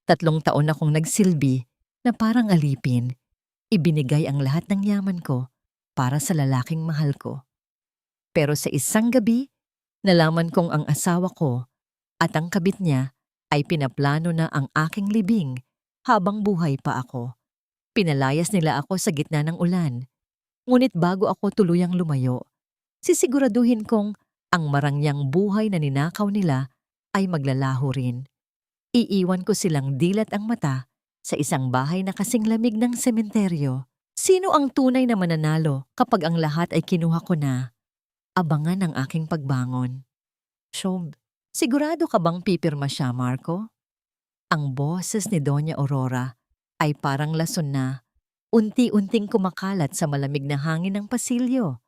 3 taon akong nagsilbi na parang alipin. Ibinigay ang lahat ng yaman ko para sa lalaking mahal ko. Pero sa isang gabi, nalaman kong ang asawa ko at ang kabit niya ay pinaplano na ang aking libing habang buhay pa ako. Pinalayas nila ako sa gitna ng ulan. Ngunit bago ako tuluyang lumayo, sisiguraduhin kong ang marangyang buhay na ninakaw nila ay maglalaho rin. Iiwan ko silang dilat ang mata sa isang bahay na kasing lamig ng sementeryo. Sino ang tunay na mananalo kapag ang lahat ay kinuha ko na? Abangan ang aking pagbangon. Shob, sigurado ka bang pipirma siya, Marco? Ang boses ni Doña Aurora ay parang lason na unti-unting kumakalat sa malamig na hangin ng pasilyo,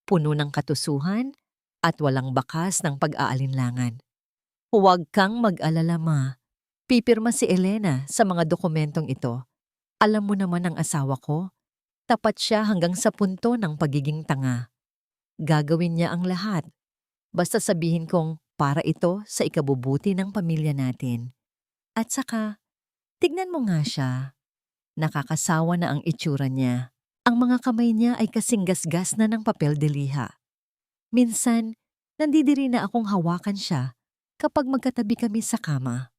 puno ng katusuhan at walang bakas ng pag-aalinlangan. Huwag kang mag-alala, ma. Pipirma si Elena sa mga dokumentong ito. Alam mo naman ang asawa ko, tapat siya hanggang sa punto ng pagiging tanga. Gagawin niya ang lahat. Basta sabihin kong para ito sa ikabubuti ng pamilya natin. At saka, tignan mo nga siya. Nakakasawa na ang itsura niya. Ang mga kamay niya ay kasing gasgas na ng papel de liha. Minsan, nandidiri na akong hawakan siya kapag magkatabi kami sa kama.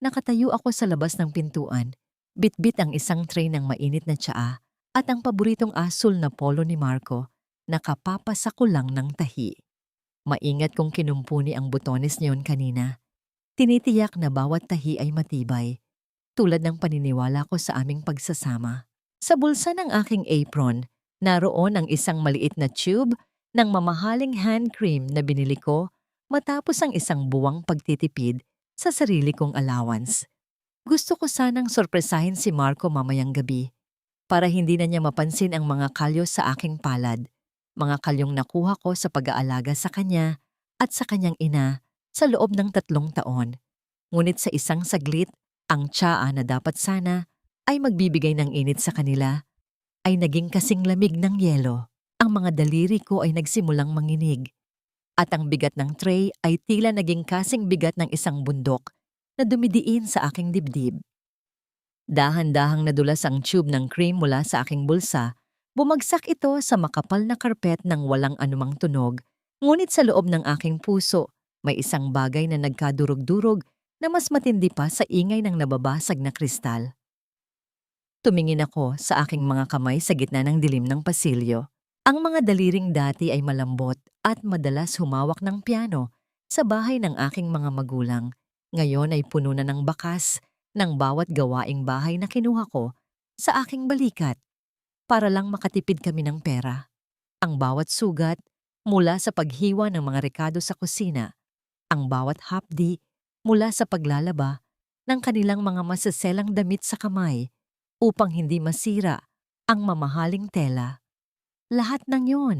Nakatayo ako sa labas ng pintuan, bitbit ang isang tray ng mainit na tsaa at ang paboritong asul na polo ni Marco na kapapasa ko lang ng tahi. Maingat kong kinumpuni ang butones niyon kanina. Tinitiyak na bawat tahi ay matibay, tulad ng paniniwala ko sa aming pagsasama. Sa bulsa ng aking apron, naroon ang isang maliit na tube ng mamahaling hand cream na binili ko matapos ang isang buwang pagtitipid sa sarili kong allowance. Gusto ko sanang sorpresahin si Marco mamayang gabi para hindi na niya mapansin ang mga kalyo sa aking palad, mga kalyong nakuha ko sa pag-aalaga sa kanya at sa kanyang ina sa loob ng 3 taon. Ngunit sa isang saglit, ang tsaa na dapat sana ay magbibigay ng init sa kanila ay naging kasing lamig ng yelo. Ang mga daliri ko ay nagsimulang manginig. At ang bigat ng tray ay tila naging kasing bigat ng isang bundok na dumidiin sa aking dibdib. Dahan-dahang nadulas ang tube ng cream mula sa aking bulsa. Bumagsak ito sa makapal na karpet ng walang anumang tunog. Ngunit sa loob ng aking puso, may isang bagay na nagkadurog-durog na mas matindi pa sa ingay ng nababasag na kristal. Tumingin ako sa aking mga kamay sa gitna ng dilim ng pasilyo. Ang mga daliring dati ay malambot at madalas humawak ng piano sa bahay ng aking mga magulang. Ngayon ay puno na ng bakas ng bawat gawaing bahay na kinuha ko sa aking balikat para lang makatipid kami ng pera. Ang bawat sugat mula sa paghiwa ng mga rekado sa kusina, ang bawat hapdi mula sa paglalaba ng kanilang mga masaselang damit sa kamay upang hindi masira ang mamahaling tela. Lahat ng yon,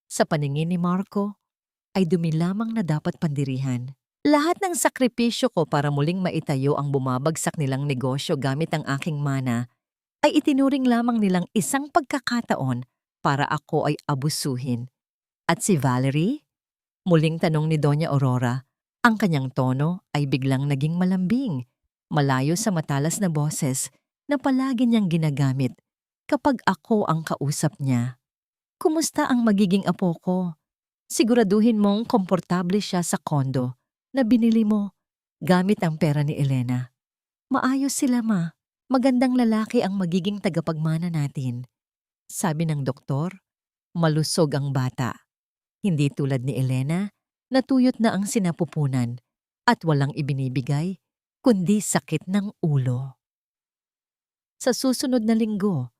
sa paningin ni Marco, ay dumi lamang na dapat pandirihan. Lahat ng sakripisyo ko para muling maitayo ang bumabagsak nilang negosyo gamit ang aking mana, ay itinuring lamang nilang isang pagkakataon para ako ay abusuhin. At si Valerie? Muling tanong ni Doña Aurora. Ang kanyang tono ay biglang naging malambing, malayo sa matalas na boses na palagi niyang ginagamit kapag ako ang kausap niya. Kumusta ang magiging apo ko? Siguraduhin mong komportable siya sa kondo na binili mo gamit ang pera ni Elena. Maayos sila, ma. Magandang lalaki ang magiging tagapagmana natin. Sabi ng doktor, malusog ang bata. Hindi tulad ni Elena, natuyot na ang sinapupunan at walang ibinibigay kundi sakit ng ulo. Sa susunod na linggo,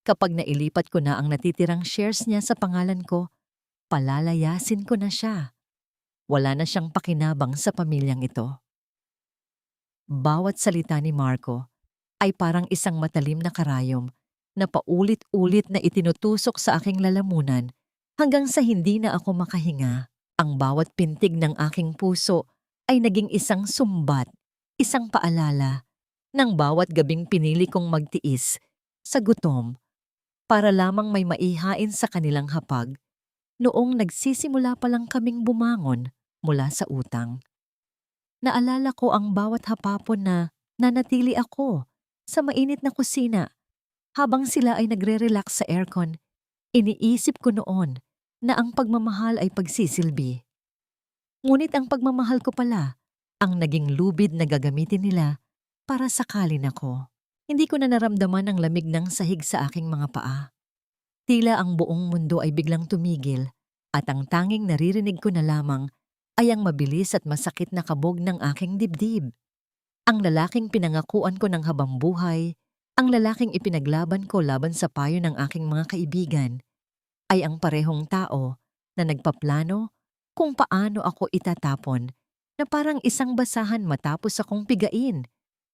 kapag nailipat ko na ang natitirang shares niya sa pangalan ko, palalayasin ko na siya. Wala na siyang pakinabang sa pamilyang ito. Bawat salita ni Marco ay parang isang matalim na karayom na paulit-ulit na itinutusok sa aking lalamunan hanggang sa hindi na ako makahinga. Ang bawat pintig ng aking puso ay naging isang sumbat, isang paalala ng bawat gabing pinili kong magtiis sa gutom para lamang may maihain sa kanilang hapag noong nagsisimula pa lang kaming bumangon mula sa utang. Naalala ko ang bawat hapapon na Nanatili ako sa mainit na kusina habang sila ay nagre-relax sa aircon. Iniisip ko noon na ang pagmamahal ay pagsisilbi. Ngunit ang pagmamahal ko pala ang naging lubid na gagamitin nila para sakalin ako. Hindi ko na naramdaman ang lamig ng sahig sa aking mga paa. Tila ang buong mundo ay biglang tumigil at ang tanging naririnig ko na lamang ay ang mabilis at masakit na kabog ng aking dibdib. Ang lalaking pinangakuan ko ng habang buhay, ang lalaking ipinaglaban ko laban sa payo ng aking mga kaibigan, ay ang parehong tao na nagpaplano kung paano ako itatapon na parang isang basahan matapos akong pigain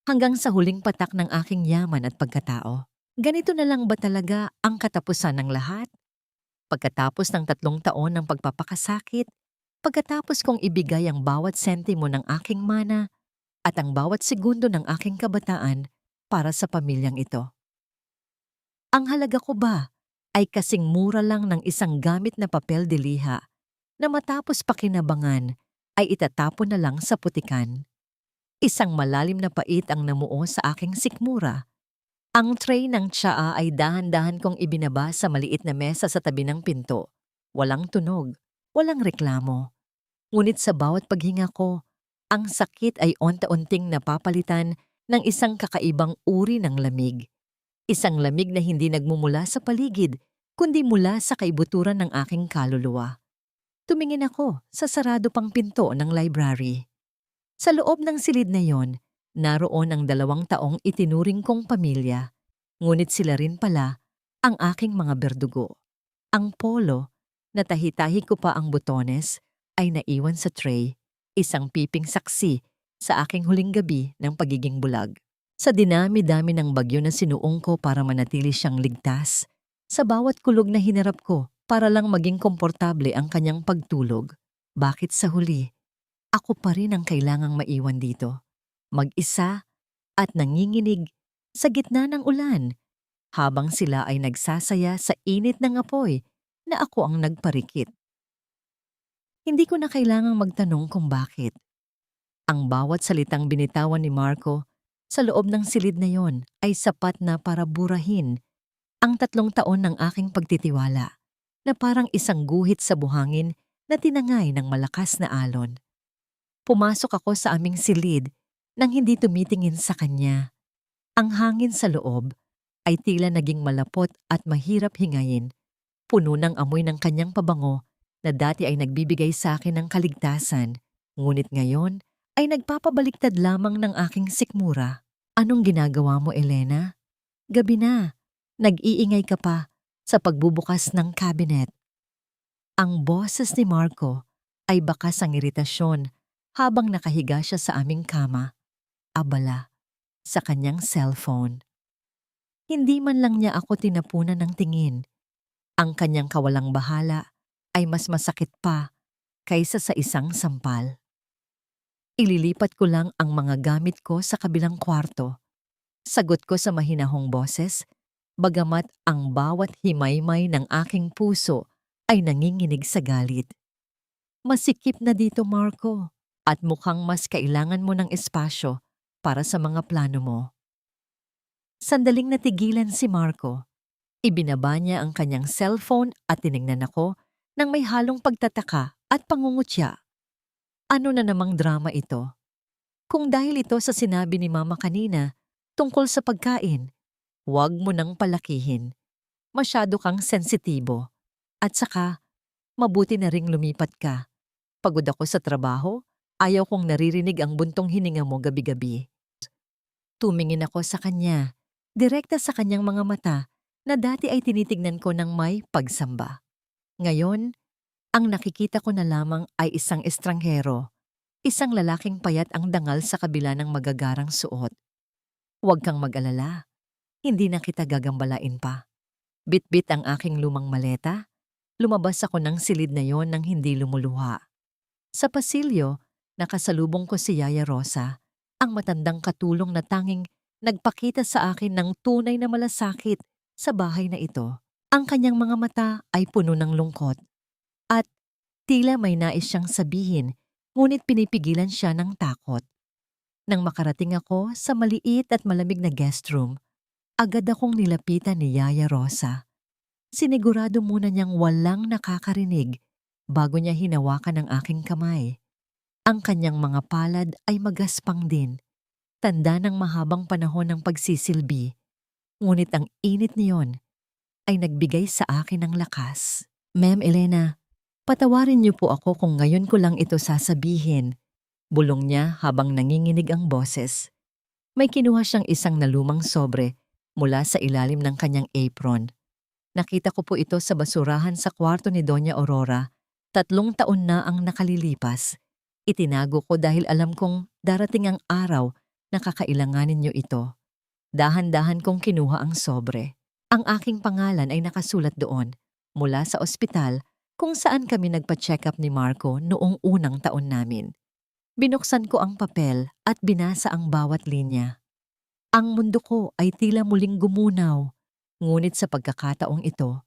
hanggang sa huling patak ng aking yaman at pagkatao. Ganito na lang ba talaga ang katapusan ng lahat? Pagkatapos ng 3 taon ng pagpapakasakit, pagkatapos kong ibigay ang bawat sentimo ng aking mana at ang bawat segundo ng aking kabataan para sa pamilyang ito. Ang halaga ko ba ay kasing mura lang ng isang gamit na papel de liha na matapos pakinabangan ay itatapon na lang sa putikan? Isang malalim na pait ang namuo sa aking sikmura. Ang tray ng tsaa ay dahan-dahan kong ibinaba sa maliit na mesa sa tabi ng pinto. Walang tunog, walang reklamo. Ngunit sa bawat paghinga ko, ang sakit ay unti-unting napapalitan ng isang kakaibang uri ng lamig. Isang lamig na hindi nagmumula sa paligid, kundi mula sa kaibuturan ng aking kaluluwa. Tumingin ako sa sarado pang pinto ng library. Sa loob ng silid na yon, naroon ang 2 taong itinuring kong pamilya, ngunit sila rin pala ang aking mga berdugo. Ang polo, na tahi-tahi ko pa ang butones, ay naiwan sa tray, isang piping saksi sa aking huling gabi ng pagiging bulag. Sa dinami-dami ng bagyo na sinuong ko para manatili siyang ligtas, sa bawat kulog na hinarap ko para lang maging komportable ang kanyang pagtulog, bakit sa huli, ako pa rin ang kailangang maiwan dito, mag-isa at nanginginig sa gitna ng ulan, habang sila ay nagsasaya sa init ng apoy na ako ang nagparikit. Hindi ko na kailangang magtanong kung bakit. Ang bawat salitang binitawan ni Marco sa loob ng silid na yon ay sapat na para burahin ang 3 taon ng aking pagtitiwala na parang isang guhit sa buhangin na tinangay ng malakas na alon. Pumasok ako sa aming silid nang hindi tumitingin sa kanya. Ang hangin sa loob ay tila naging malapot at mahirap hingayin, puno ng amoy ng kanyang pabango na dati ay nagbibigay sa akin ng kaligtasan, ngunit ngayon ay nagpapabaliktad lamang ng aking sikmura. Anong ginagawa mo, Elena? Gabi na. Nag-iingay ka pa sa pagbubukas ng cabinet. Ang boses ni Marco ay bakas ang iritasyon habang nakahiga siya sa aming kama, abala sa kanyang cellphone. Hindi man lang niya ako tinapunan ng tingin. Ang kanyang kawalang bahala ay mas masakit pa kaysa sa isang sampal. Ililipat ko lang ang mga gamit ko sa kabilang kwarto. Sagot ko sa mahinahong boses, bagamat ang bawat himaymay ng aking puso ay nanginginig sa galit. Masikip na dito, Marco, at mukhang mas kailangan mo ng espasyo para sa mga plano mo. Sandaling natigilan si Marco. Ibinaba niya ang kanyang cellphone at tiningnan ako nang may halong pagtataka at pangungutya. Ano na namang drama ito? Kung dahil ito sa sinabi ni Mama kanina tungkol sa pagkain, huwag mo nang palakihin. Masyado kang sensitibo. At saka, mabuti na ring lumipat ka. Pagod ako sa trabaho, ayaw kong naririnig ang buntong hininga mo gabi-gabi. Tumingin ako sa kanya, direkta sa kanyang mga mata na dati ay tinitignan ko ng may pagsamba. Ngayon, ang nakikita ko na lamang ay isang estranghero, isang lalaking payat ang dangal sa kabila ng magagarang suot. Huwag kang mag-alala, hindi na kita gagambalain pa. Bit-bit ang aking lumang maleta, lumabas ako ng silid na yon nang hindi lumuluha. Sa pasilyo, nakasalubong ko si Yaya Rosa, ang matandang katulong na tanging nagpakita sa akin ng tunay na malasakit sa bahay na ito. Ang kanyang mga mata ay puno ng lungkot. At tila may nais siyang sabihin, ngunit pinipigilan siya ng takot. Nang makarating ako sa maliit at malamig na guest room, agad akong nilapitan ni Yaya Rosa. Sinigurado muna niyang walang nakakarinig bago niya hinawakan ang aking kamay. Ang kanyang mga palad ay magaspang din, tanda ng mahabang panahon ng pagsisilbi. Ngunit ang init niyon ay nagbigay sa akin ng lakas. Ma'am Elena, patawarin niyo po ako kung ngayon ko lang ito sasabihin. Bulong niya habang nanginginig ang boses. May kinuha siyang isang nalumang sobre mula sa ilalim ng kanyang apron. Nakita ko po ito sa basurahan sa kwarto ni Doña Aurora. 3 taon na ang nakalilipas. Itinago ko dahil alam kong darating ang araw na kakailanganin niyo ito. Dahan-dahan kong kinuha ang sobre. Ang aking pangalan ay nakasulat doon mula sa ospital kung saan kami nagpa-check up ni Marco noong unang taon namin. Binuksan ko ang papel at binasa ang bawat linya. Ang mundo ko ay tila muling gumunaw. Ngunit sa pagkakataong ito,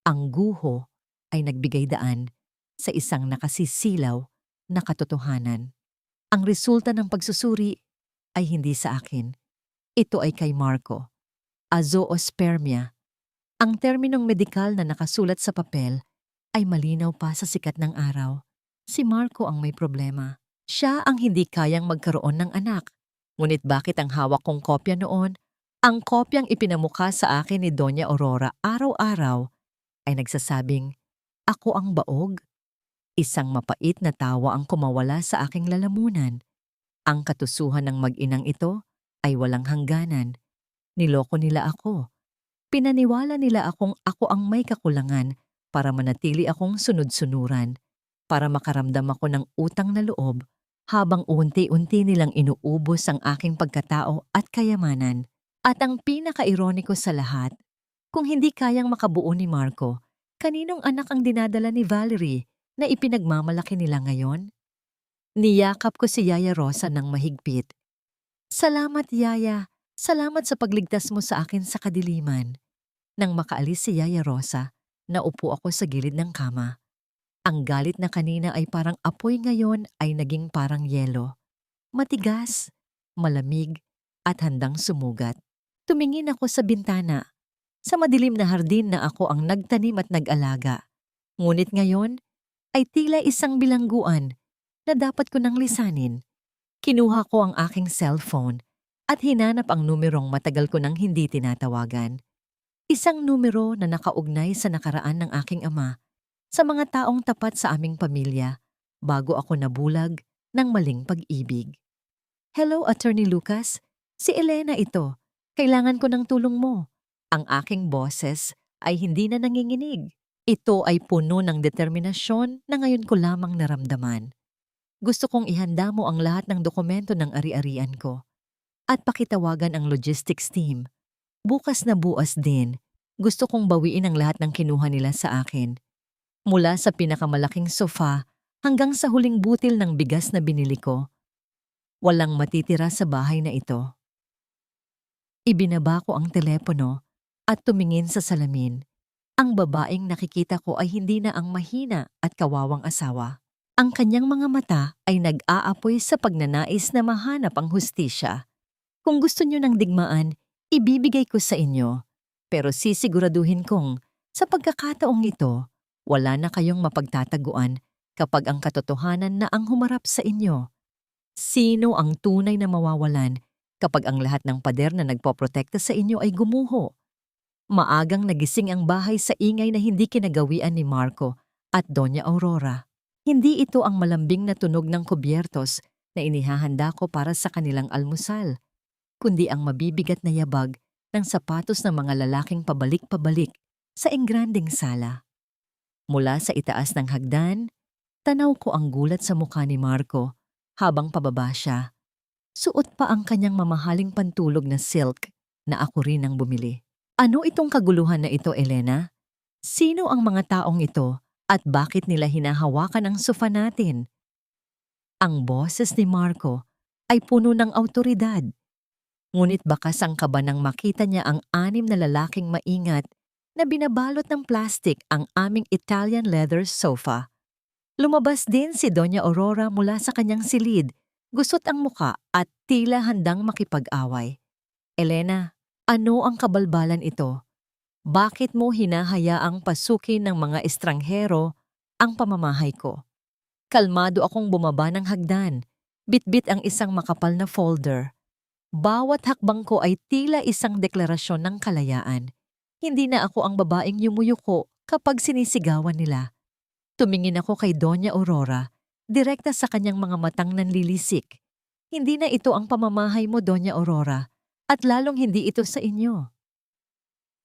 ang guho ay nagbigay daan sa isang nakasisilaw na katotohanan. Ang resulta ng pagsusuri ay hindi sa akin. Ito ay kay Marco. Azoospermia. Ang terminong medikal na nakasulat sa papel ay malinaw pa sa sikat ng araw. Si Marco ang may problema. Siya ang hindi kayang magkaroon ng anak. Ngunit bakit ang hawak kong kopya noon? Ang kopyang ipinamukha sa akin ni Doña Aurora araw-araw ay nagsasabing, ako ang baog. Isang mapait na tawa ang kumawala sa aking lalamunan. Ang katusuhan ng mag-inang ito ay walang hangganan. Niloko nila ako. Pinaniwala nila akong ako ang may kakulangan para manatili akong sunod-sunuran, para makaramdam ako ng utang na loob habang unti-unti nilang inuubos ang aking pagkatao at kayamanan. At ang pinaka-ironiko sa lahat, kung hindi kayang makabuo ni Marco, kaninong anak ang dinadala ni Valerie na ipinagmamalaki nila ngayon? Niyakap ko si Yaya Rosa ng mahigpit. Salamat, Yaya. Salamat sa pagligtas mo sa akin sa kadiliman. Nang makaalis si Yaya Rosa, naupo ako sa gilid ng kama. Ang galit na kanina ay parang apoy ngayon ay naging parang yelo. Matigas, malamig, at handang sumugat. Tumingin ako sa bintana. Sa madilim na hardin na ako ang nagtanim at nag-alaga. Ngunit ngayon ay tila isang bilangguan na dapat ko nang lisanin. Kinuha ko ang aking cellphone at hinanap ang numerong matagal ko nang hindi tinatawagan. Isang numero na nakaugnay sa nakaraan ng aking ama, sa mga taong tapat sa aming pamilya, bago ako nabulag ng maling pag-ibig. Hello, Attorney Lucas. Si Elena ito. Kailangan ko ng tulong mo. Ang aking boses ay hindi na nanginginig. Ito ay puno ng determinasyon na ngayon ko lamang naramdaman. Gusto kong ihanda mo ang lahat ng dokumento ng ari-arian ko. At pakitawagan ang logistics team. Bukas na bukas din, gusto kong bawiin ang lahat ng kinuha nila sa akin. Mula sa pinakamalaking sofa hanggang sa huling butil ng bigas na binili ko. Walang matitira sa bahay na ito. Ibinaba ko ang telepono at tumingin sa salamin. Ang babaeng nakikita ko ay hindi na ang mahina at kawawang asawa. Ang kanyang mga mata ay nag-aapoy sa pagnanais na mahanap ang hustisya. Kung gusto niyo ng digmaan, ibibigay ko sa inyo. Pero sisiguraduhin kong sa pagkakataong ito, wala na kayong mapagtataguan kapag ang katotohanan na ang humarap sa inyo. Sino ang tunay na mawawalan kapag ang lahat ng pader na nagpoprotekta sa inyo ay gumuho? Maagang nagising ang bahay sa ingay na hindi kinagawian ni Marco at Doña Aurora. Hindi ito ang malambing na tunog ng kubyertos na inihahanda ko para sa kanilang almusal, kundi ang mabibigat na yabag ng sapatos ng mga lalaking pabalik-pabalik sa engranding sala. Mula sa itaas ng hagdan, tanaw ko ang gulat sa mukha ni Marco habang pababa siya. Suot pa ang kanyang mamahaling pantulog na silk na ako rin ang bumili. Ano itong kaguluhan na ito, Elena? Sino ang mga taong ito at bakit nila hinahawakan ang sofa natin? Ang boses ni Marco ay puno ng awtoridad. Ngunit bakas ang kaba nang makita niya ang 6 na lalaking maingat na binabalot ng plastik ang aming Italian leather sofa. Lumabas din si Doña Aurora mula sa kanyang silid Gusot ang muka at tila handang makipag-away. Elena, ano ang kabalbalan ito? Bakit mo hinahayaang pasukin ng mga estranghero ang pamamahay ko? Kalmado akong bumaba ng hagdan. Bitbit ang isang makapal na folder. Bawat hakbang ko ay tila isang deklarasyon ng kalayaan. Hindi na ako ang babaeng yumuyuko kapag sinisigawan nila. Tumingin ako kay Doña Aurora, direkta sa kanyang mga matang nanlilisik. Hindi na ito ang pamamahay mo, Doña Aurora, at lalong hindi ito sa inyo.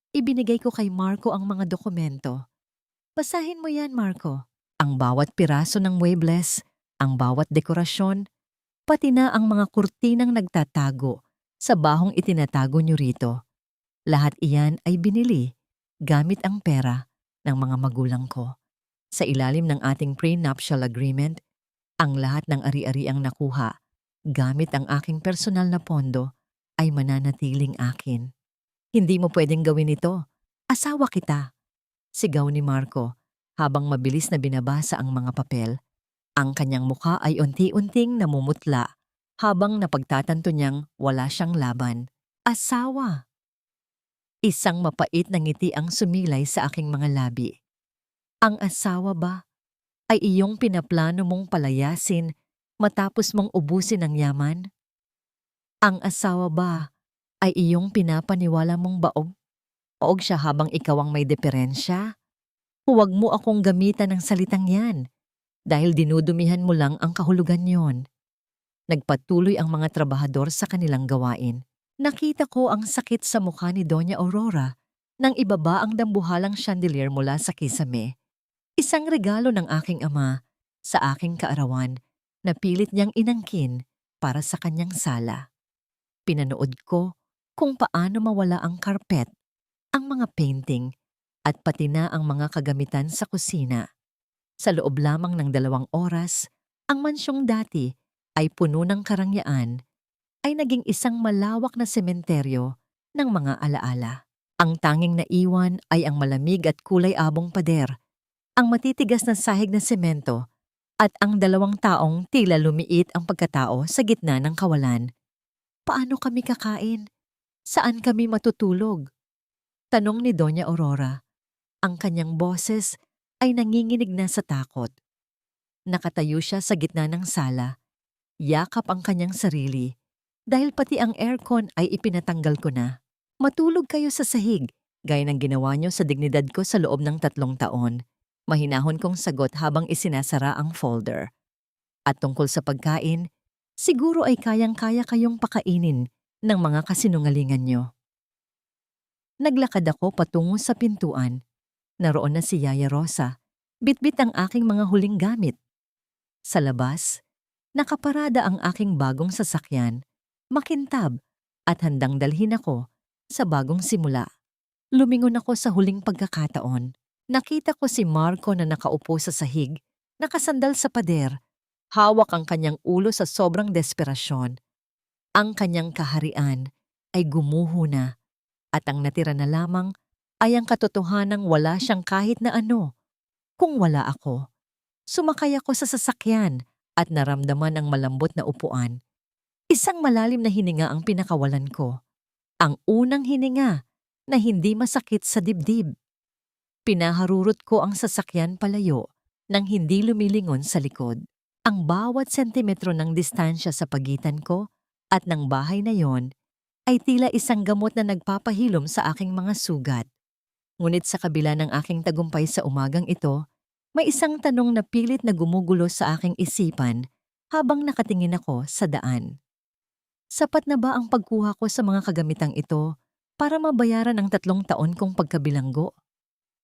Ibinigay ko kay Marco ang mga dokumento. Basahin mo yan, Marco. Ang bawat piraso ng muebles, ang bawat dekorasyon, pati na ang mga kurtinang nagtatago sa bahong itinatago niyo rito. Lahat iyan ay binili gamit ang pera ng mga magulang ko. Sa ilalim ng ating prenuptial agreement, ang lahat ng ari-ariang nakuha gamit ang aking personal na pondo ay mananatiling akin. Hindi mo pwedeng gawin ito. Asawa kita. Sigaw ni Marco habang mabilis na binabasa ang mga papel. Ang kanyang mukha ay unti-unting namumutla habang napagtatanto niyang wala siyang laban. Asawa! Isang mapait na ngiti ang sumilay sa aking mga labi. Ang asawa ba ay iyong pinaplano mong palayasin matapos mong ubusin ang yaman? Ang asawa ba ay iyong pinapaniwala mong baog? Baog siya habang ikaw ang may diferensya? Huwag mo akong gamitan ng salitang yan dahil dinudumihan mo lang ang kahulugan yon. Nagpatuloy ang mga trabahador sa kanilang gawain. Nakita ko ang sakit sa mukha ni Doña Aurora nang ibaba ang dambuhalang chandelier mula sa kisame. Isang regalo ng aking ama sa aking kaarawan na pilit niyang inangkin para sa kanyang sala. Pinanood ko kung paano mawala ang karpet, ang mga painting, at pati na ang mga kagamitan sa kusina. Sa loob lamang ng 2 oras, ang mansyong dati ay puno ng karangyaan ay naging isang malawak na sementeryo ng mga alaala. Ang tanging naiwan ay ang malamig at kulay abong pader, ang matitigas na sahig na semento, at ang 2 taong tila lumiit ang pagkatao sa gitna ng kawalan. Paano kami kakain? Saan kami matutulog? Tanong ni Doña Aurora. Ang kanyang boses ay nanginginig na sa takot. Nakatayo siya sa gitna ng sala. Yakap ang kanyang sarili dahil pati ang aircon ay ipinatanggal ko na. Matulog kayo sa sahig, gaya ng ginawa niyo sa dignidad ko sa loob ng 3 taon. Mahinahon kong sagot habang isinasara ang folder. At tungkol sa pagkain, siguro ay kayang-kaya kayong pakainin ng mga kasinungalingan niyo. Naglakad ako patungo sa pintuan. Naroon na si Yaya Rosa. Bitbit ang aking mga huling gamit. Sa labas, nakaparada ang aking bagong sasakyan, makintab, at handang dalhin ako sa bagong simula. Lumingon ako sa huling pagkakataon. Nakita ko si Marco na nakaupo sa sahig, nakasandal sa pader, hawak ang kanyang ulo sa sobrang desperasyon. Ang kanyang kaharian ay gumuho na, at ang natira na lamang ay ang katotohanang wala siyang kahit na ano. Kung wala ako, sumakay ako sa sasakyan at naramdaman ang malambot na upuan. Isang malalim na hininga ang pinakawalan ko. Ang unang hininga na hindi masakit sa dibdib. Pinaharurot ko ang sasakyan palayo nang hindi lumilingon sa likod. Ang bawat sentimetro ng distansya sa pagitan ko at ng bahay na yon ay tila isang gamot na nagpapahilom sa aking mga sugat. Ngunit sa kabila ng aking tagumpay sa umagang ito, may isang tanong na pilit na gumugulo sa aking isipan habang nakatingin ako sa daan. Sapat na ba ang pagkuha ko sa mga kagamitang ito para mabayaran ang 3 taon kong pagkabilanggo?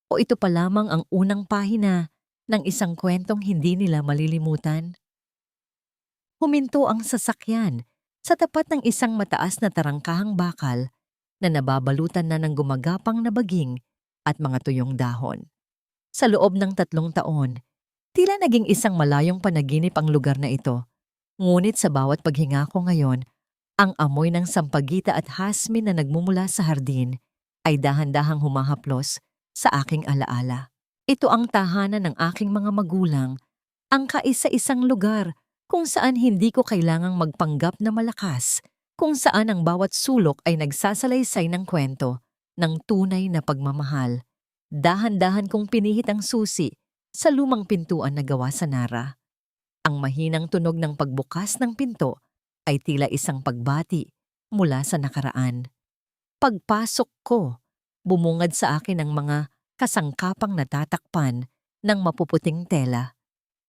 O ito pa lamang ang unang pahina ng isang kwentong hindi nila malilimutan? Huminto ang sasakyan sa tapat ng isang mataas na tarangkahang bakal na nababalutan na ng gumagapang na baging at mga tuyong dahon. Sa loob ng 3 taon, tila naging isang malayong panaginip ang lugar na ito. Ngunit sa bawat paghinga ko ngayon, ang amoy ng sampagita at hasmin na nagmumula sa hardin ay dahan-dahang humahaplos sa aking alaala. Ito ang tahanan ng aking mga magulang, ang kaisa-isang lugar kung saan hindi ko kailangang magpanggap na malakas, kung saan ang bawat sulok ay nagsasalaysay ng kwento ng tunay na pagmamahal. Dahan-dahan kong pinihit ang susi sa lumang pintuan na gawa sa Nara. Ang mahinang tunog ng pagbukas ng pinto ay tila isang pagbati mula sa nakaraan. Pagpasok ko, bumungad sa akin ang mga kasangkapang natatakpan ng mapuputing tela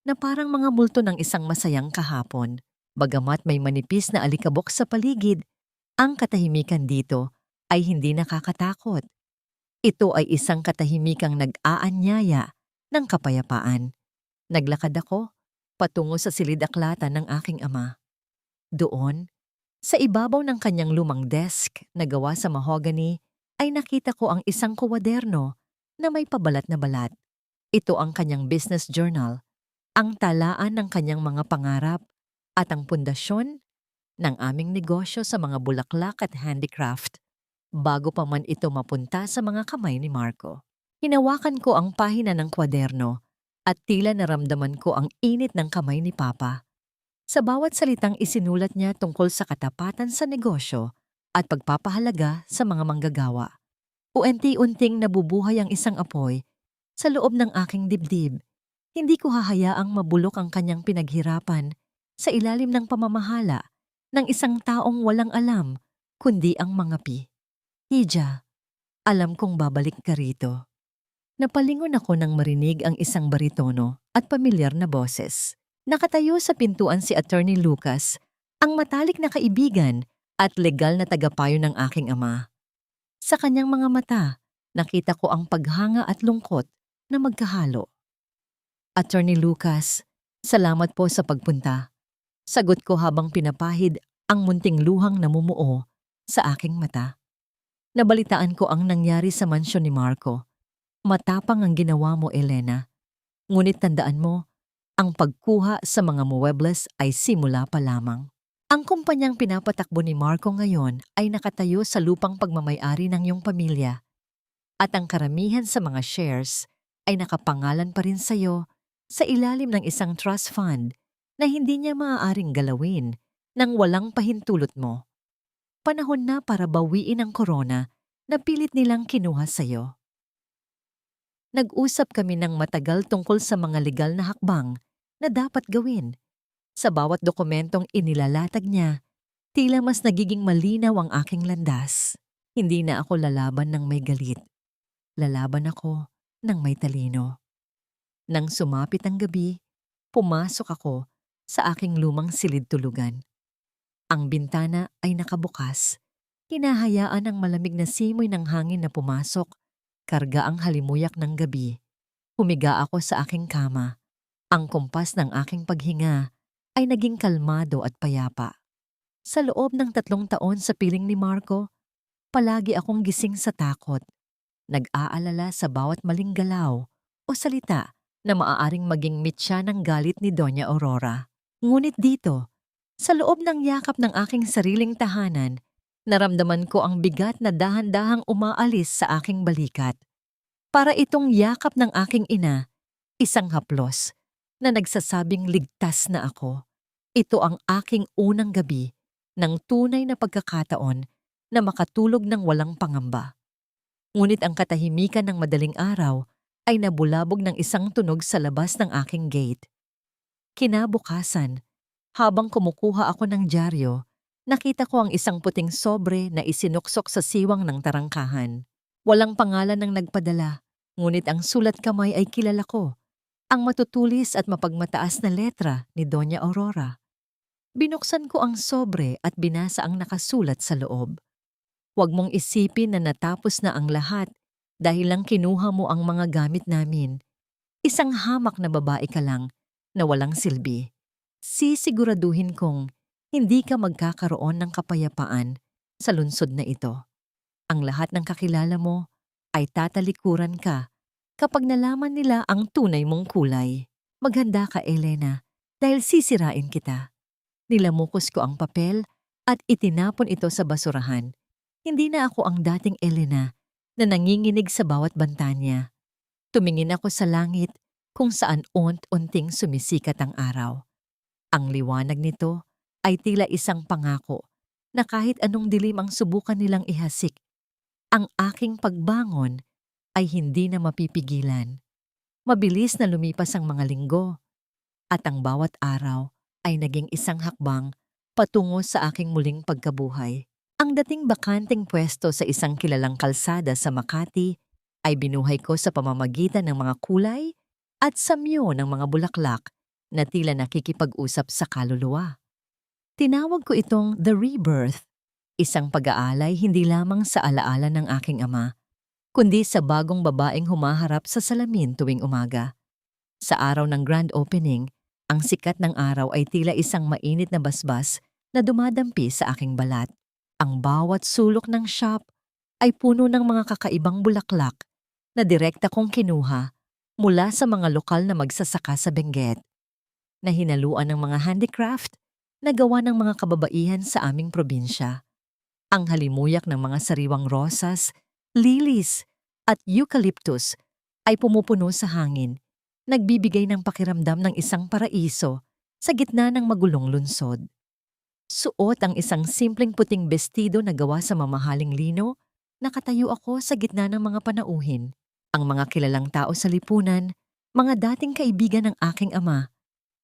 na parang mga multo ng isang masayang kahapon. Bagamat may manipis na alikabok sa paligid, ang katahimikan dito ay hindi nakakatakot. Ito ay isang katahimikang nag-aanyaya ng kapayapaan. Naglakad ako patungo sa silid-aklatan ng aking ama. Doon, sa ibabaw ng kanyang lumang desk na gawa sa mahogany, ay nakita ko ang isang kwaderno na may pabalat na balat. Ito ang kanyang business journal, ang talaan ng kanyang mga pangarap at ang pundasyon ng aming negosyo sa mga bulaklak at handicraft bago pa man ito mapunta sa mga kamay ni Marco. Hinawakan ko ang pahina ng kwaderno at tila naramdaman ko ang init ng kamay ni Papa. Sa bawat salitang isinulat niya tungkol sa katapatan sa negosyo at pagpapahalaga sa mga manggagawa. Unti-unting nabubuhay ang isang apoy sa loob ng aking dibdib. Hindi ko hahayaang mabulok ang kanyang pinaghirapan sa ilalim ng pamamahala ng isang taong walang alam kundi ang mga pi. Hija, alam kong babalik ka rito. Napalingon ako nang marinig ang isang baritono at pamilyar na boses. Nakatayo sa pintuan si Attorney Lucas, ang matalik na kaibigan at legal na tagapayo ng aking ama. Sa kanyang mga mata, nakita ko ang paghanga at lungkot na magkahalo. Attorney Lucas, salamat po sa pagpunta. Sagot ko habang pinapahid ang munting luhang namumuo sa aking mata. Nabalitaan ko ang nangyari sa mansyon ni Marco. Matapang ang ginawa mo, Elena. Ngunit tandaan mo, ang pagkuha sa mga muebles ay simula pa lamang. Ang kumpanyang pinapatakbo ni Marco ngayon ay nakatayo sa lupang pagmamay-ari ng iyong pamilya at ang karamihan sa mga shares ay nakapangalan pa rin sa iyo sa ilalim ng isang trust fund na hindi niya maaaring galawin nang walang pahintulot mo. Panahon na para bawiin ang corona na pilit nilang kinuha sa iyo. Nag-usap kami ng matagal tungkol sa mga legal na hakbang na dapat gawin. Sa bawat dokumentong inilalatag niya, tila mas nagiging malinaw ang aking landas. Hindi na ako lalaban ng may galit. Lalaban ako ng may talino. Nang sumapit ang gabi, pumasok ako sa aking lumang silid tulugan. Ang bintana ay nakabukas. Hinahayaan ang malamig na simoy ng hangin na pumasok, karga ang halimuyak ng gabi. Humiga ako sa aking kama. Ang kumpas ng aking paghinga ay naging kalmado at payapa. Sa loob ng 3 taon sa piling ni Marco, palagi akong gising sa takot. Nag-aalala sa bawat maling galaw o salita na maaaring maging mitya ng galit ni Doña Aurora. Ngunit dito, sa loob ng yakap ng aking sariling tahanan, naramdaman ko ang bigat na dahan-dahang umaalis sa aking balikat. Para itong yakap ng aking ina, isang haplos na nagsasabing ligtas na ako. Ito ang aking unang gabi ng tunay na pagkakataon na makatulog ng walang pangamba. Ngunit ang katahimikan ng madaling araw ay nabulabog ng isang tunog sa labas ng aking gate. Kinabukasan, habang kumukuha ako ng dyaryo, nakita ko ang isang puting sobre na isinuksok sa siwang ng tarangkahan. Walang pangalan ng nagpadala, ngunit ang sulat kamay ay kilala ko. Ang matutulis at mapagmataas na letra ni Doña Aurora. Binuksan ko ang sobre at binasa ang nakasulat sa loob. Huwag mong isipin na natapos na ang lahat dahil lang kinuha mo ang mga gamit namin. Isang hamak na babae ka lang na walang silbi. Sisiguraduhin kong hindi ka magkakaroon ng kapayapaan sa lungsod na ito. Ang lahat ng kakilala mo ay tatalikuran ka kapag nalaman nila ang tunay mong kulay. Maghanda ka, Elena, dahil sisirain kita. Nilamukos ko ang papel at itinapon ito sa basurahan. Hindi na ako ang dating Elena na nanginginig sa bawat banta niya. Tumingin ako sa langit kung saan unting sumisikat ang araw. Ang liwanag nito ay tila isang pangako na kahit anong dilim ang subukan nilang ihasik, ang aking pagbangon ay hindi na mapipigilan. Mabilis na lumipas ang mga linggo at ang bawat araw ay naging isang hakbang patungo sa aking muling pagkabuhay. Ang dating bakanting pwesto sa isang kilalang kalsada sa Makati ay binuhay ko sa pamamagitan ng mga kulay at samyo ng mga bulaklak na tila nakikipag-usap sa kaluluwa. Tinawag ko itong The Rebirth, isang pag-aalay hindi lamang sa alaala ng aking ama, kundi sa bagong babaeng humaharap sa salamin tuwing umaga. Sa araw ng grand opening, ang sikat ng araw ay tila isang mainit na basbas na dumadampi sa aking balat. Ang bawat sulok ng shop ay puno ng mga kakaibang bulaklak na direkta kong kinuha mula sa mga lokal na magsasaka sa Benguet, na hinaluan ng mga handicraft na gawa ng mga kababaihan sa aming probinsya. Ang halimuyak ng mga sariwang rosas, lilies at eucalyptus ay pumupuno sa hangin, nagbibigay ng pakiramdam ng isang paraiso sa gitna ng magulong lungsod. Suot ang isang simpleng puting bestido na gawa sa mamahaling lino, nakatayo ako sa gitna ng mga panauhin. Ang mga kilalang tao sa lipunan, mga dating kaibigan ng aking ama,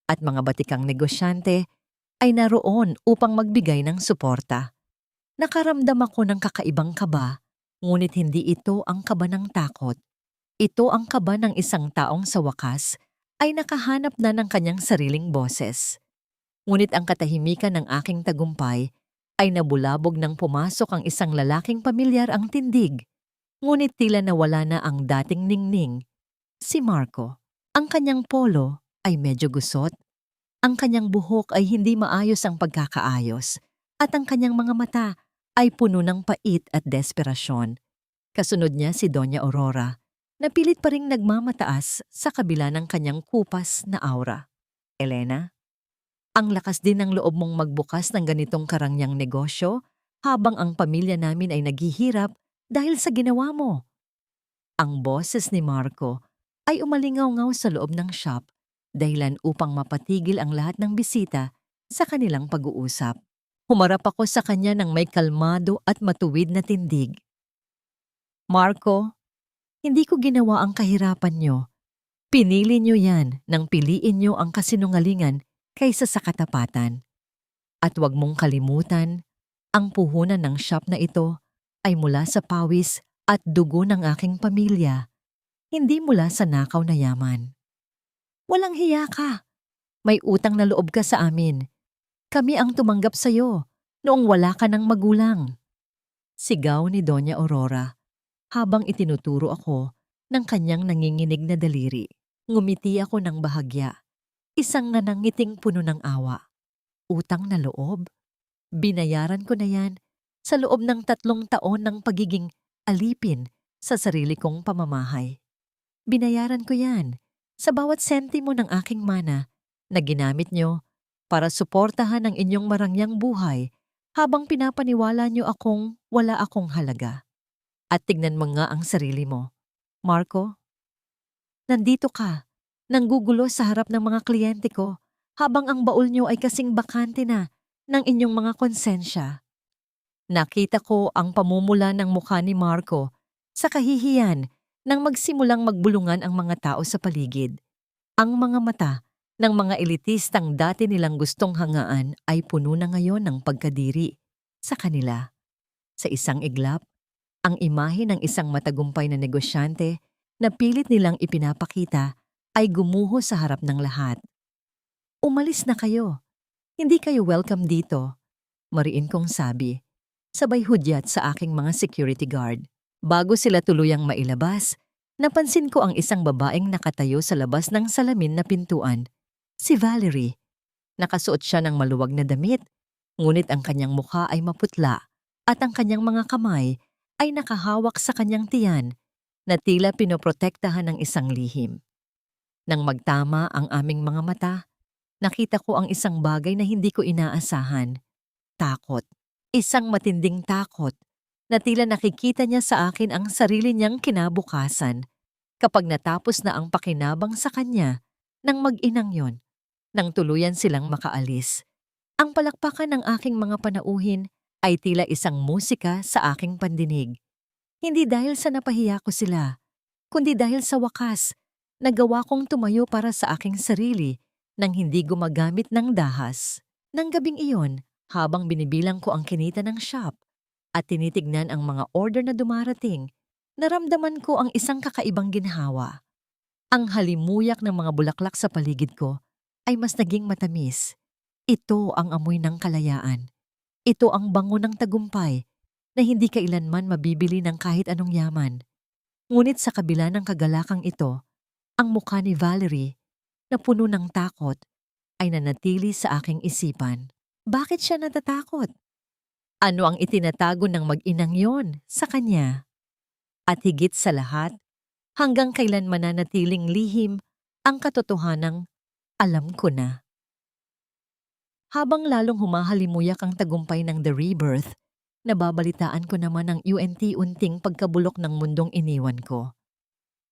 at mga batikang negosyante ay naroon upang magbigay ng suporta. Nakaramdam ako ng kakaibang kaba, ngunit hindi ito ang kaba ng takot. Ito ang kaba ng isang taong sa wakas ay nakahanap na ng kanyang sariling boses. Ngunit ang katahimikan ng aking tagumpay ay nabulabog nang pumasok ang isang lalaking pamilyar ang tindig. Ngunit tila nawala na ang dating ningning. Si Marco. Ang kanyang polo ay medyo gusot. Ang kanyang buhok ay hindi maayos ang pagkakaayos. At ang kanyang mga mata ay puno ng pait at desperasyon. Kasunod niya si Doña Aurora, na pilit pa ring nagmamataas sa kabila ng kanyang kupas na aura. Elena? Ang lakas din ng loob mong magbukas ng ganitong karangyang negosyo habang ang pamilya namin ay naghihirap dahil sa ginawa mo. Ang boses ni Marco ay umalingaw-ngaw sa loob ng shop dahilan upang mapatigil ang lahat ng bisita sa kanilang pag-uusap. Humarap ako sa kanya ng may kalmado at matuwid na tindig. Marco, hindi ko ginawa ang kahirapan nyo. Pinili nyo yan nang piliin nyo ang kasinungalingan kaysa sa katapatan. At huwag mong kalimutan, ang puhunan ng shop na ito ay mula sa pawis at dugo ng aking pamilya, hindi mula sa nakaw na yaman. Walang hiya ka. May utang na loob ka sa amin. Kami ang tumanggap sa'yo noong wala ka ng magulang. Sigaw ni Doña Aurora habang itinuturo ako ng kanyang nanginginig na daliri. Ngumiti ako ng bahagya. Isang nanangiting puno ng awa. Utang na loob? Binayaran ko na yan sa loob ng 3 taon ng pagiging alipin sa sarili kong pamamahay. Binayaran ko yan sa bawat sentimo ng aking mana na ginamit nyo para suportahan ang inyong marangyang buhay habang pinapaniwala nyo akong wala akong halaga. At tignan mo nga ang sarili mo. Marco, nandito ka. Nanggugulo sa harap ng mga kliyente ko habang ang baul nyo ay kasing bakante na ng inyong mga konsensya. Nakita ko ang pamumula ng mukha ni Marco sa kahihiyan nang magsimulang magbulungan ang mga tao sa paligid. Ang mga mata ng mga elitistang dati nilang gustong hangaan ay puno na ngayon ng pagkadiri sa kanila. Sa isang iglap, ang imahe ng isang matagumpay na negosyante na pilit nilang ipinapakita ay gumuho sa harap ng lahat. Umalis na kayo. Hindi kayo welcome dito, mariin kong sabi, sabay hudyat sa aking mga security guard. Bago sila tuluyang mailabas, napansin ko ang isang babaeng nakatayo sa labas ng salamin na pintuan. Si Valerie. Nakasuot siya ng maluwag na damit, ngunit ang kanyang mukha ay maputla at ang kanyang mga kamay ay nakahawak sa kanyang tiyan na tila pinoprotektahan ng isang lihim. Nang magtama ang aming mga mata, nakita ko ang isang bagay na hindi ko inaasahan. Takot. Isang matinding takot na tila nakikita niya sa akin ang sarili niyang kinabukasan kapag natapos na ang pakinabang sa kanya ng mag-inang yon. nang tuluyan silang makaalis. Ang palakpakan ng aking mga panauhin ay tila isang musika sa aking pandinig. Hindi dahil sa napahiya ko sila, kundi dahil sa wakas, nagawa kong tumayo para sa aking sarili nang hindi gumagamit ng dahas. Nang gabing iyon, habang binibilang ko ang kinita ng shop at tinitignan ang mga order na dumarating, naramdaman ko ang isang kakaibang ginhawa. Ang halimuyak ng mga bulaklak sa paligid ko ay mas naging matamis. Ito ang amoy ng kalayaan. Ito ang bango ng tagumpay na hindi kailanman mabibili ng kahit anong yaman. Ngunit sa kabila ng kagalakang ito, ang mukha ni Valerie na puno ng takot ay nanatili sa aking isipan. Bakit siya natatakot? Ano ang itinatago ng mag-inang yon sa kanya? At higit sa lahat, hanggang kailan mananatiling lihim ang katotohanang alam ko na. Habang lalong humahalimuyak ang tagumpay ng The Rebirth, nababalitaan ko naman ang unti-unting pagkabulok ng mundong iniwan ko.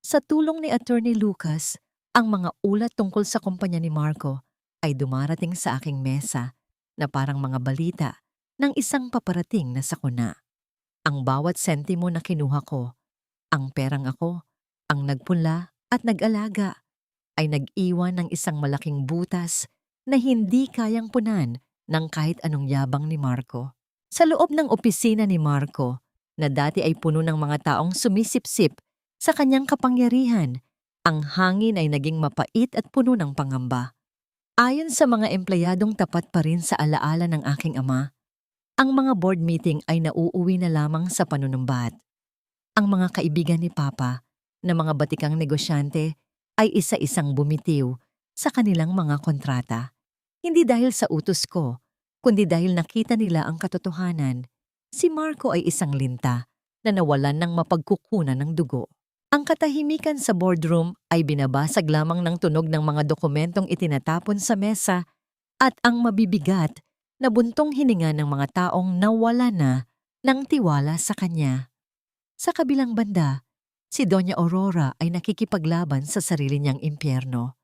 Sa tulong ni Attorney Lucas, ang mga ulat tungkol sa kumpanya ni Marco ay dumarating sa aking mesa na parang mga balita ng isang paparating na sakuna. Ang bawat sentimo na kinuha ko, ang perang ako, ang nagpunla at nag-alaga, ay nag-iwan ng isang malaking butas na hindi kayang punan ng kahit anong yabang ni Marco. Sa loob ng opisina ni Marco, na dati ay puno ng mga taong sumisipsip sa kanyang kapangyarihan, ang hangin ay naging mapait at puno ng pangamba. Ayon sa mga empleyadong tapat pa rin sa alaala ng aking ama, ang mga board meeting ay nauuwi na lamang sa panunumbat. Ang mga kaibigan ni Papa na mga batikang negosyante ay isa-isang bumitiw sa kanilang mga kontrata. Hindi dahil sa utos ko, kundi dahil nakita nila ang katotohanan. Si Marco ay isang linta na nawalan ng mapagkukunan ng dugo. Ang katahimikan sa boardroom ay binabasag lamang ng tunog ng mga dokumentong itinatapon sa mesa at ang mabibigat na buntong hininga ng mga taong nawala na ng tiwala sa kanya. Sa kabilang banda, si Doña Aurora ay nakikipaglaban sa sarili niyang impyerno.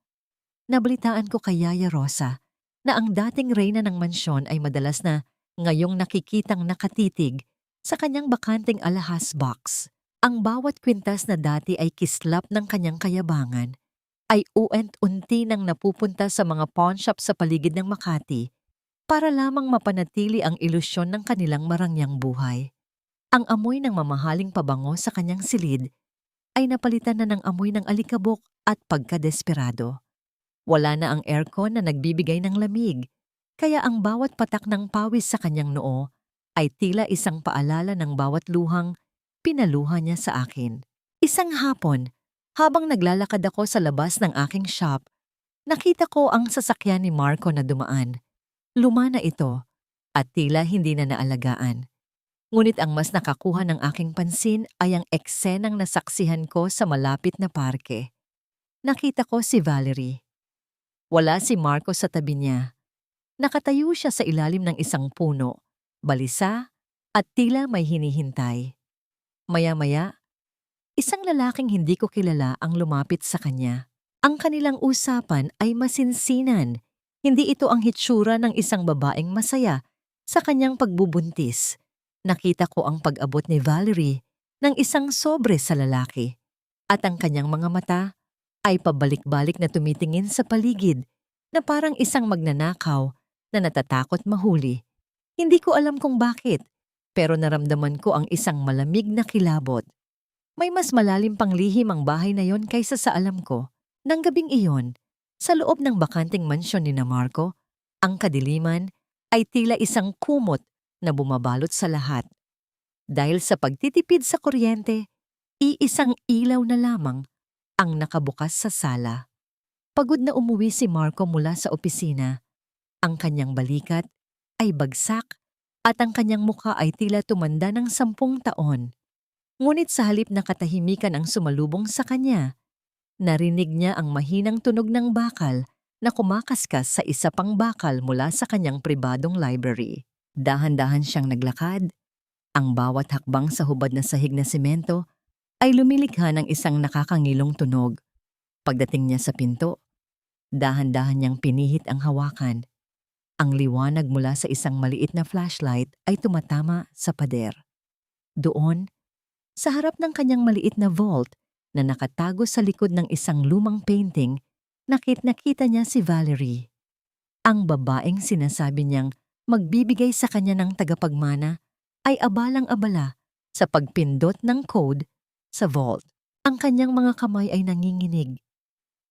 Nabalitaan ko kay Yaya Rosa na ang dating reyna ng mansyon ay madalas na ngayong nakikitang nakatitig sa kanyang bakanteng alahas box. Ang bawat kwintas na dati ay kislap ng kanyang kayabangan ay uent-unti nang napupunta sa mga pawnshop sa paligid ng Makati para lamang mapanatili ang ilusyon ng kanilang marangyang buhay. Ang amoy ng mamahaling pabango sa kanyang silid ay napalitan na ng amoy ng alikabok at pagkadesperado. Wala na ang aircon na nagbibigay ng lamig, kaya ang bawat patak ng pawis sa kanyang noo ay tila isang paalala ng bawat luhang pinaluha niya sa akin. Isang hapon, habang naglalakad ako sa labas ng aking shop, nakita ko ang sasakyan ni Marco na dumaan. Luma na ito at tila hindi na naalagaan. Ngunit ang mas nakakuha ng aking pansin ay ang eksenang nasaksihan ko sa malapit na parke. Nakita ko si Valerie. Wala si Marco sa tabi niya. Nakatayo siya sa ilalim ng isang puno, balisa at tila may hinihintay. Maya-maya, isang lalaking hindi ko kilala ang lumapit sa kanya. Ang kanilang usapan ay masinsinan. Hindi ito ang hitsura ng isang babaeng masaya sa kanyang pagbubuntis. Nakita ko ang pag-abot ni Valerie ng isang sobre sa lalaki at ang kanyang mga mata ay pabalik-balik na tumitingin sa paligid na parang isang magnanakaw na natatakot mahuli. Hindi ko alam kung bakit, pero naramdaman ko ang isang malamig na kilabot. May mas malalim pang lihim ang bahay na yon kaysa sa alam ko. Nang gabing iyon, sa loob ng bakanting mansyon ni Marco, ang kadiliman ay tila isang kumot na bumabalot sa lahat. Dahil sa pagtitipid sa kuryente, iisang ilaw na lamang ang nakabukas sa sala. Pagod na umuwi si Marco mula sa opisina. Ang kanyang balikat ay bagsak at ang kanyang mukha ay tila tumanda ng 10 taon. Ngunit sa halip na katahimikan ang sumalubong sa kanya, narinig niya ang mahinang tunog ng bakal na kumakaskas sa isa pang bakal mula sa kanyang pribadong library. Dahan-dahan siyang naglakad. Ang bawat hakbang sa hubad na sahig na semento ay lumilikha ng isang nakakangilong tunog. Pagdating niya sa pinto, Dahan-dahan niyang pinihit ang hawakan. Ang liwanag mula sa isang maliit na flashlight ay tumatama sa pader. Doon, sa harap ng kanyang maliit na vault na nakatago sa likod ng isang lumang painting, nakita niya si Valerie. Ang babaeng sinasabi niyang magbibigay sa kanya ng tagapagmana ay abalang-abala sa pagpindot ng code sa vault. Ang kanyang mga kamay ay nanginginig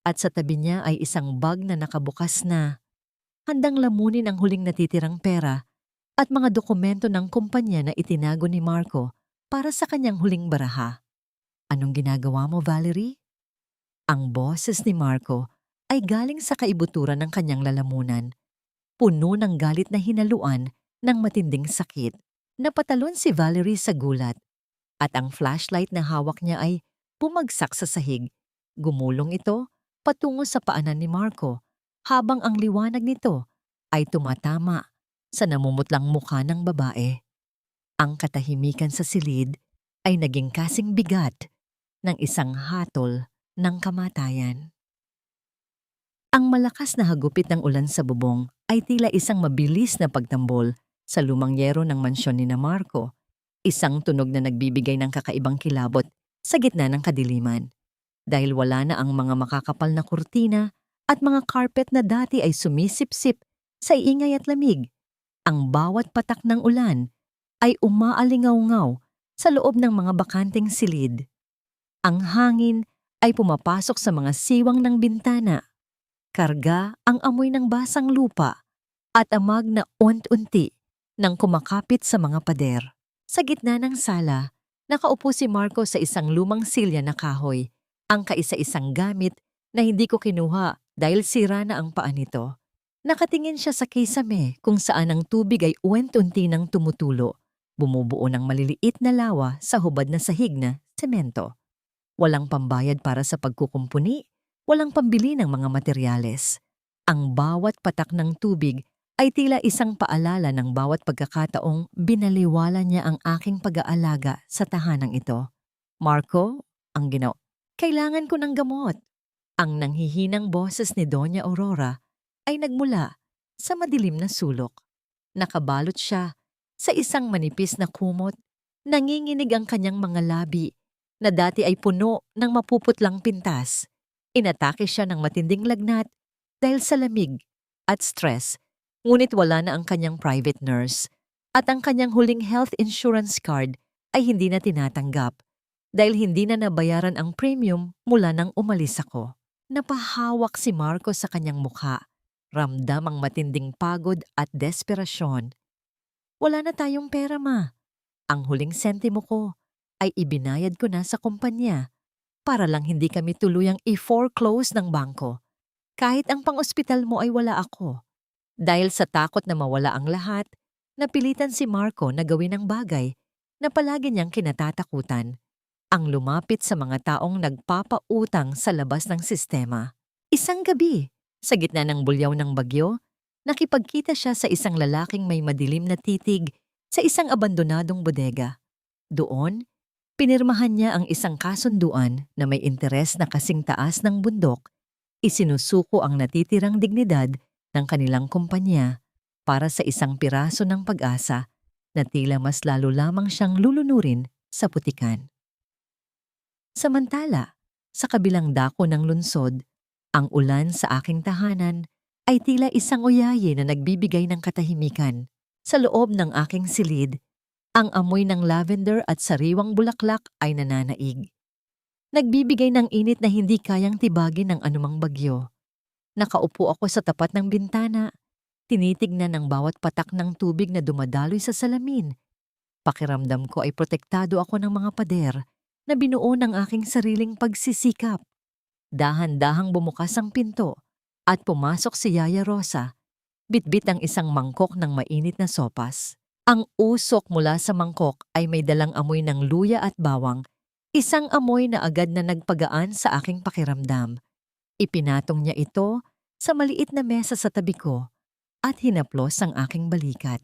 at sa tabi niya ay isang bag na nakabukas na, handang lamunin ang huling natitirang pera at mga dokumento ng kumpanya na itinago ni Marco para sa kanyang huling baraha. Anong ginagawa mo, Valerie? Ang boses ni Marco ay galing sa kaibuturan ng kanyang lalamunan. Puno ng galit na hinaluan ng matinding sakit. Napatalon si Valerie sa gulat at ang flashlight na hawak niya ay bumagsak sa sahig. Gumulong ito patungo sa paanan ni Marco habang ang liwanag nito ay tumatama sa namumutlang mukha ng babae. Ang katahimikan sa silid ay naging kasing bigat ng isang hatol ng kamatayan. Ang malakas na hagupit ng ulan sa bubong ay tila isang mabilis na pagtambol sa lumang yero ng mansyon ni na Marco, isang tunog na nagbibigay ng kakaibang kilabot sa gitna ng kadiliman. Dahil wala na ang mga makakapal na kurtina at mga carpet na dati ay sumisip-sip sa ingay at lamig, ang bawat patak ng ulan ay umaalingaw-ngaw sa loob ng mga bakanteng silid. Ang hangin ay pumapasok sa mga siwang ng bintana. Karga ang amoy ng basang lupa at amag na unti-unti nang kumakapit sa mga pader. Sa gitna ng sala, nakaupo si Marco sa isang lumang silya na kahoy, ang kaisa-isang gamit na hindi ko kinuha dahil sira na ang paa nito. Nakatingin siya sa kisame kung saan ang tubig ay unti-unti nang tumutulo, bumubuo ng maliliit na lawa sa hubad na sahig na semento. Walang pambayad para sa pagkukumpuni, walang pambili ng mga materyales. Ang bawat patak ng tubig ay tila isang paalala ng bawat pagkakataong binaliwala niya ang aking pag-aalaga sa tahanang ito. Marco, ang kailangan ko ng gamot. Ang nanghihinang boses ni Doña Aurora ay nagmula sa madilim na sulok. Nakabalot siya sa isang manipis na kumot, nanginginig ang kanyang mga labi na dati ay puno ng mapuputlang pintas. Inatake siya ng matinding lagnat dahil sa lamig at stress. Ngunit wala na ang kanyang private nurse at ang kanyang huling health insurance card ay hindi na tinatanggap dahil hindi na nabayaran ang premium mula nang umalis ako. Napahawak si Marco sa kanyang mukha. Ramdam ang matinding pagod at desperasyon. Wala na tayong pera, ma. Ang huling sentimo ko ay ibinayad ko na sa kumpanya para lang hindi kami tuluyang i-foreclose ng bangko. Kahit ang pang-ospital mo ay wala ako. Dahil sa takot na mawala ang lahat, napilitan si Marco na gawin ang bagay na palagi niyang kinatatakutan, ang lumapit sa mga taong nagpapautang sa labas ng sistema. Isang gabi, sa gitna ng bulyaw ng bagyo, nakipagkita siya sa isang lalaking may madilim na titig sa isang abandonadong bodega. Doon, pinirmahan niya ang isang kasunduan na may interes na kasing taas ng bundok. Isinusuko ang natitirang dignidad ng kanilang kumpanya para sa isang piraso ng pag-asa na tila mas lalo lamang siyang lulunurin sa putikan. Samantala, sa kabilang dako ng lungsod, ang ulan sa aking tahanan ay tila isang uyaye na nagbibigay ng katahimikan. Sa loob ng aking silid, ang amoy ng lavender at sariwang bulaklak ay nananaig. Nagbibigay ng init na hindi kayang tibagin ng anumang bagyo. Nakaupo ako sa tapat ng bintana, tinitignan ang bawat patak ng tubig na dumadaloy sa salamin. Pakiramdam ko ay protektado ako ng mga pader na binuo ng aking sariling pagsisikap. Dahan-dahang bumukas ang pinto at pumasok si Yaya Rosa. Bitbit ang isang mangkok ng mainit na sopas. Ang usok mula sa mangkok ay may dalang amoy ng luya at bawang, isang amoy na agad na nagpagaan sa aking pakiramdam. Ipinatong niya ito sa maliit na mesa sa tabi ko at hinaplos ang aking balikat.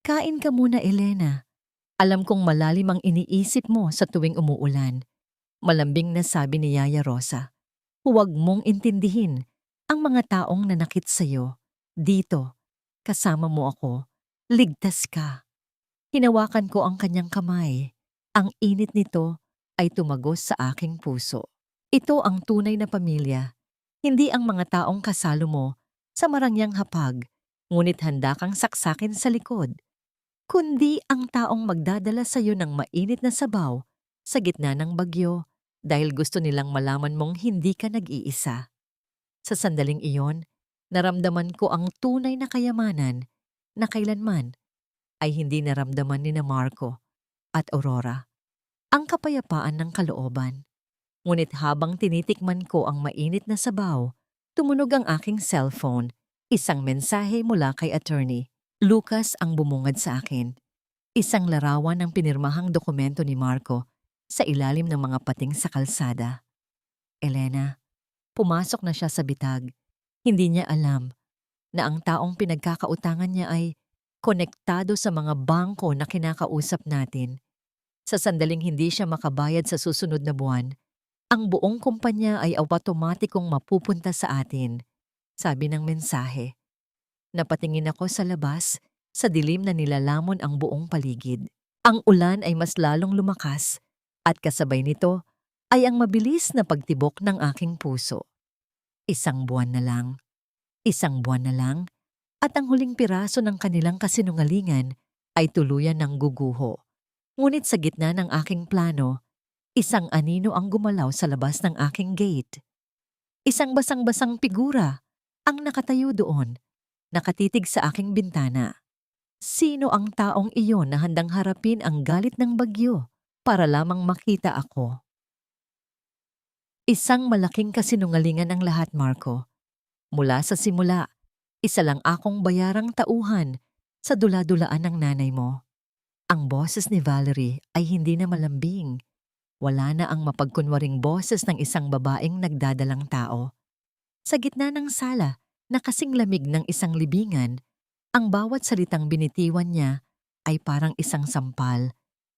Kain ka muna, Elena. Alam kong malalim ang iniisip mo sa tuwing umuulan. Malambing na sabi ni Yaya Rosa. Huwag mong intindihin Ang mga taong nanakit sa'yo, dito, kasama mo ako, ligtas ka. Hinawakan ko ang kanyang kamay. Ang init nito ay tumagos sa aking puso. Ito ang tunay na pamilya, hindi ang mga taong kasalo mo sa marangyang hapag, ngunit handa kang saksakin sa likod, kundi ang taong magdadala sa iyo ng mainit na sabaw sa gitna ng bagyo dahil gusto nilang malaman mong hindi ka nag-iisa. Sa sandaling iyon, naramdaman ko ang tunay na kayamanan na kailanman ay hindi naramdaman ni na Marco at Aurora. Ang kapayapaan ng kalooban. Ngunit habang tinitikman ko ang mainit na sabaw, tumunog ang aking cellphone. Isang mensahe mula kay attorney. Lucas ang bumungad sa akin. Isang larawan ng pinirmahang dokumento ni Marco sa ilalim ng mga pating sa kalsada. Elena, pumasok na siya sa bitag. Hindi niya alam na ang taong pinagkakautangan niya ay konektado sa mga bangko na kinakausap natin. Sa sandaling hindi siya makabayad sa susunod na buwan, ang buong kumpanya ay automatikong mapupunta sa atin, sabi ng mensahe. Napatingin ako sa labas, sa dilim na nilalamon ang buong paligid. Ang ulan ay mas lalong lumakas at kasabay nito ay ang mabilis na pagtibok ng aking puso. Isang buwan na lang, at ang huling piraso ng kanilang kasinungalingan ay tuluyan ng guguho. Ngunit sa gitna ng aking plano, isang anino ang gumalaw sa labas ng aking gate. Isang basang-basang figura ang nakatayo doon, nakatitig sa aking bintana. Sino ang taong iyon na handang harapin ang galit ng bagyo para lamang makita ako? Isang malaking kasinungalingan ang lahat, Marco. Mula sa simula, isa lang akong bayarang tauhan sa dula-dulaan ng nanay mo. Ang boses ni Valerie ay hindi na malambing. Wala na ang mapagkunwaring boses ng isang babaeng nagdadalang tao. Sa gitna ng sala na kasing lamig ng isang libingan, ang bawat salitang binitiwan niya ay parang isang sampal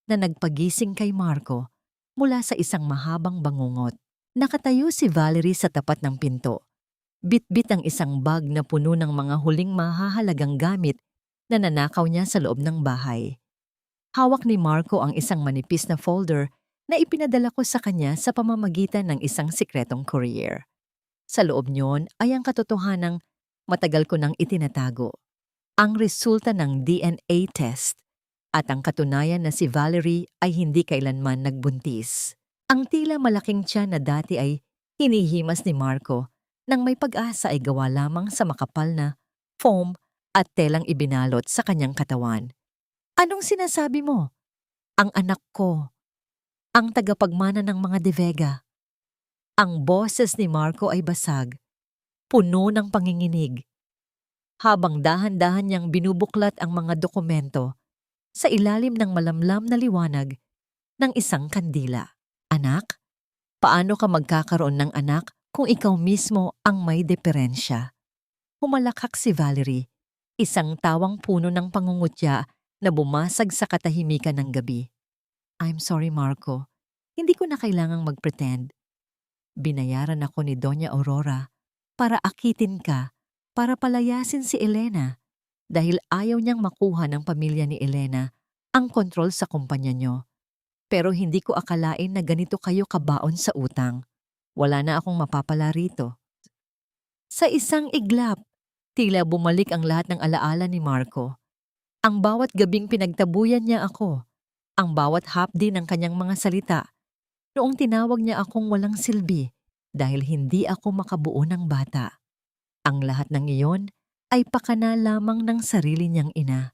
na nagpagising kay Marco mula sa isang mahabang bangungot. Nakatayo si Valerie sa tapat ng pinto. Bitbit ang isang bag na puno ng mga huling mahahalagang gamit na nanakaw niya sa loob ng bahay. Hawak ni Marco ang isang manipis na folder na ipinadala ko sa kanya sa pamamagitan ng isang sikretong courier. Sa loob niyon ay ang katotohanang matagal ko nang itinatago. Ang resulta ng DNA test at ang katunayan na si Valerie ay hindi kailanman nagbuntis. Ang tila malaking tiyan na dati ay hinihimas ni Marco nang may pag-asa ay gawa lamang sa makapal na foam at telang ibinalot sa kanyang katawan. Anong sinasabi mo? Ang anak ko. Ang tagapagmana ng mga De Vega. Ang boses ni Marco ay basag, puno ng panginginig. Habang dahan-dahan niyang binubuklat ang mga dokumento sa ilalim ng malamlam na liwanag ng isang kandila. Anak? Paano ka magkakaroon ng anak kung ikaw mismo ang may diferensya? Humalakhak si Valerie, isang tawang puno ng pangungutya na bumasag sa katahimikan ng gabi. I'm sorry, Marco. Hindi ko na kailangang mag-pretend. Binayaran ako ni Doña Aurora para akitin ka, para palayasin si Elena dahil ayaw niyang makuha ng pamilya ni Elena ang kontrol sa kumpanya niyo. Pero hindi ko akalain na ganito kayo kabaon sa utang. Wala na akong mapapala rito. Sa isang iglap, tila bumalik ang lahat ng alaala ni Marco. Ang bawat gabing pinagtabuyan niya ako, ang bawat hapdi ng kanyang mga salita, noong tinawag niya akong walang silbi dahil hindi ako makabuo ng bata. Ang lahat ng iyon ay pakana lamang ng sarili niyang ina.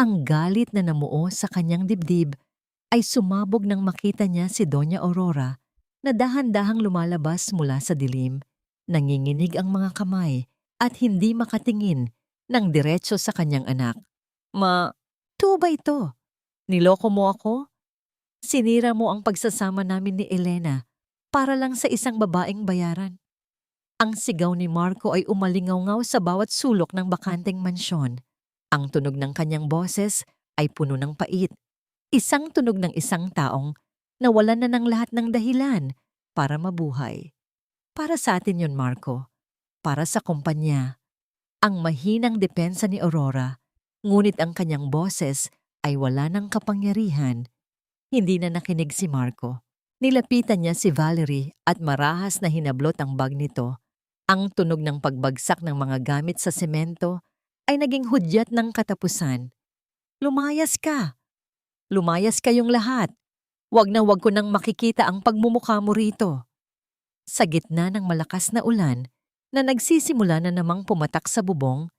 Ang galit na namuo sa kanyang dibdib ay sumabog nang makita niya si Doña Aurora na dahan-dahang lumalabas mula sa dilim, nanginginig ang mga kamay at hindi makatingin ng diretso sa kanyang anak. Tuba ito. Niloko mo ako? Sinira mo ang pagsasama namin ni Elena para lang sa isang babaeng bayaran. Ang sigaw ni Marco ay umalingaw-ngaw sa bawat sulok ng bakanteng mansyon. Ang tunog ng kanyang boses ay puno ng pait. Isang tunog ng isang taong nawalan na ng lahat ng dahilan para mabuhay. Para sa atin yon, Marco. para sa kumpanya. Ang mahinang depensa ni Aurora, ngunit ang kanyang boses ay wala ng kapangyarihan. Hindi na nakinig si Marco. Nilapitan niya si Valerie at marahas na hinablot ang bag nito. Ang tunog ng pagbagsak ng mga gamit sa semento ay naging hudyat ng katapusan. Lumayas ka! Lumayas kayong lahat! Wag na wag ko nang makikita ang pagmumukha mo rito. Sa gitna ng malakas na ulan na nagsisimula na namang pumatak sa bubong,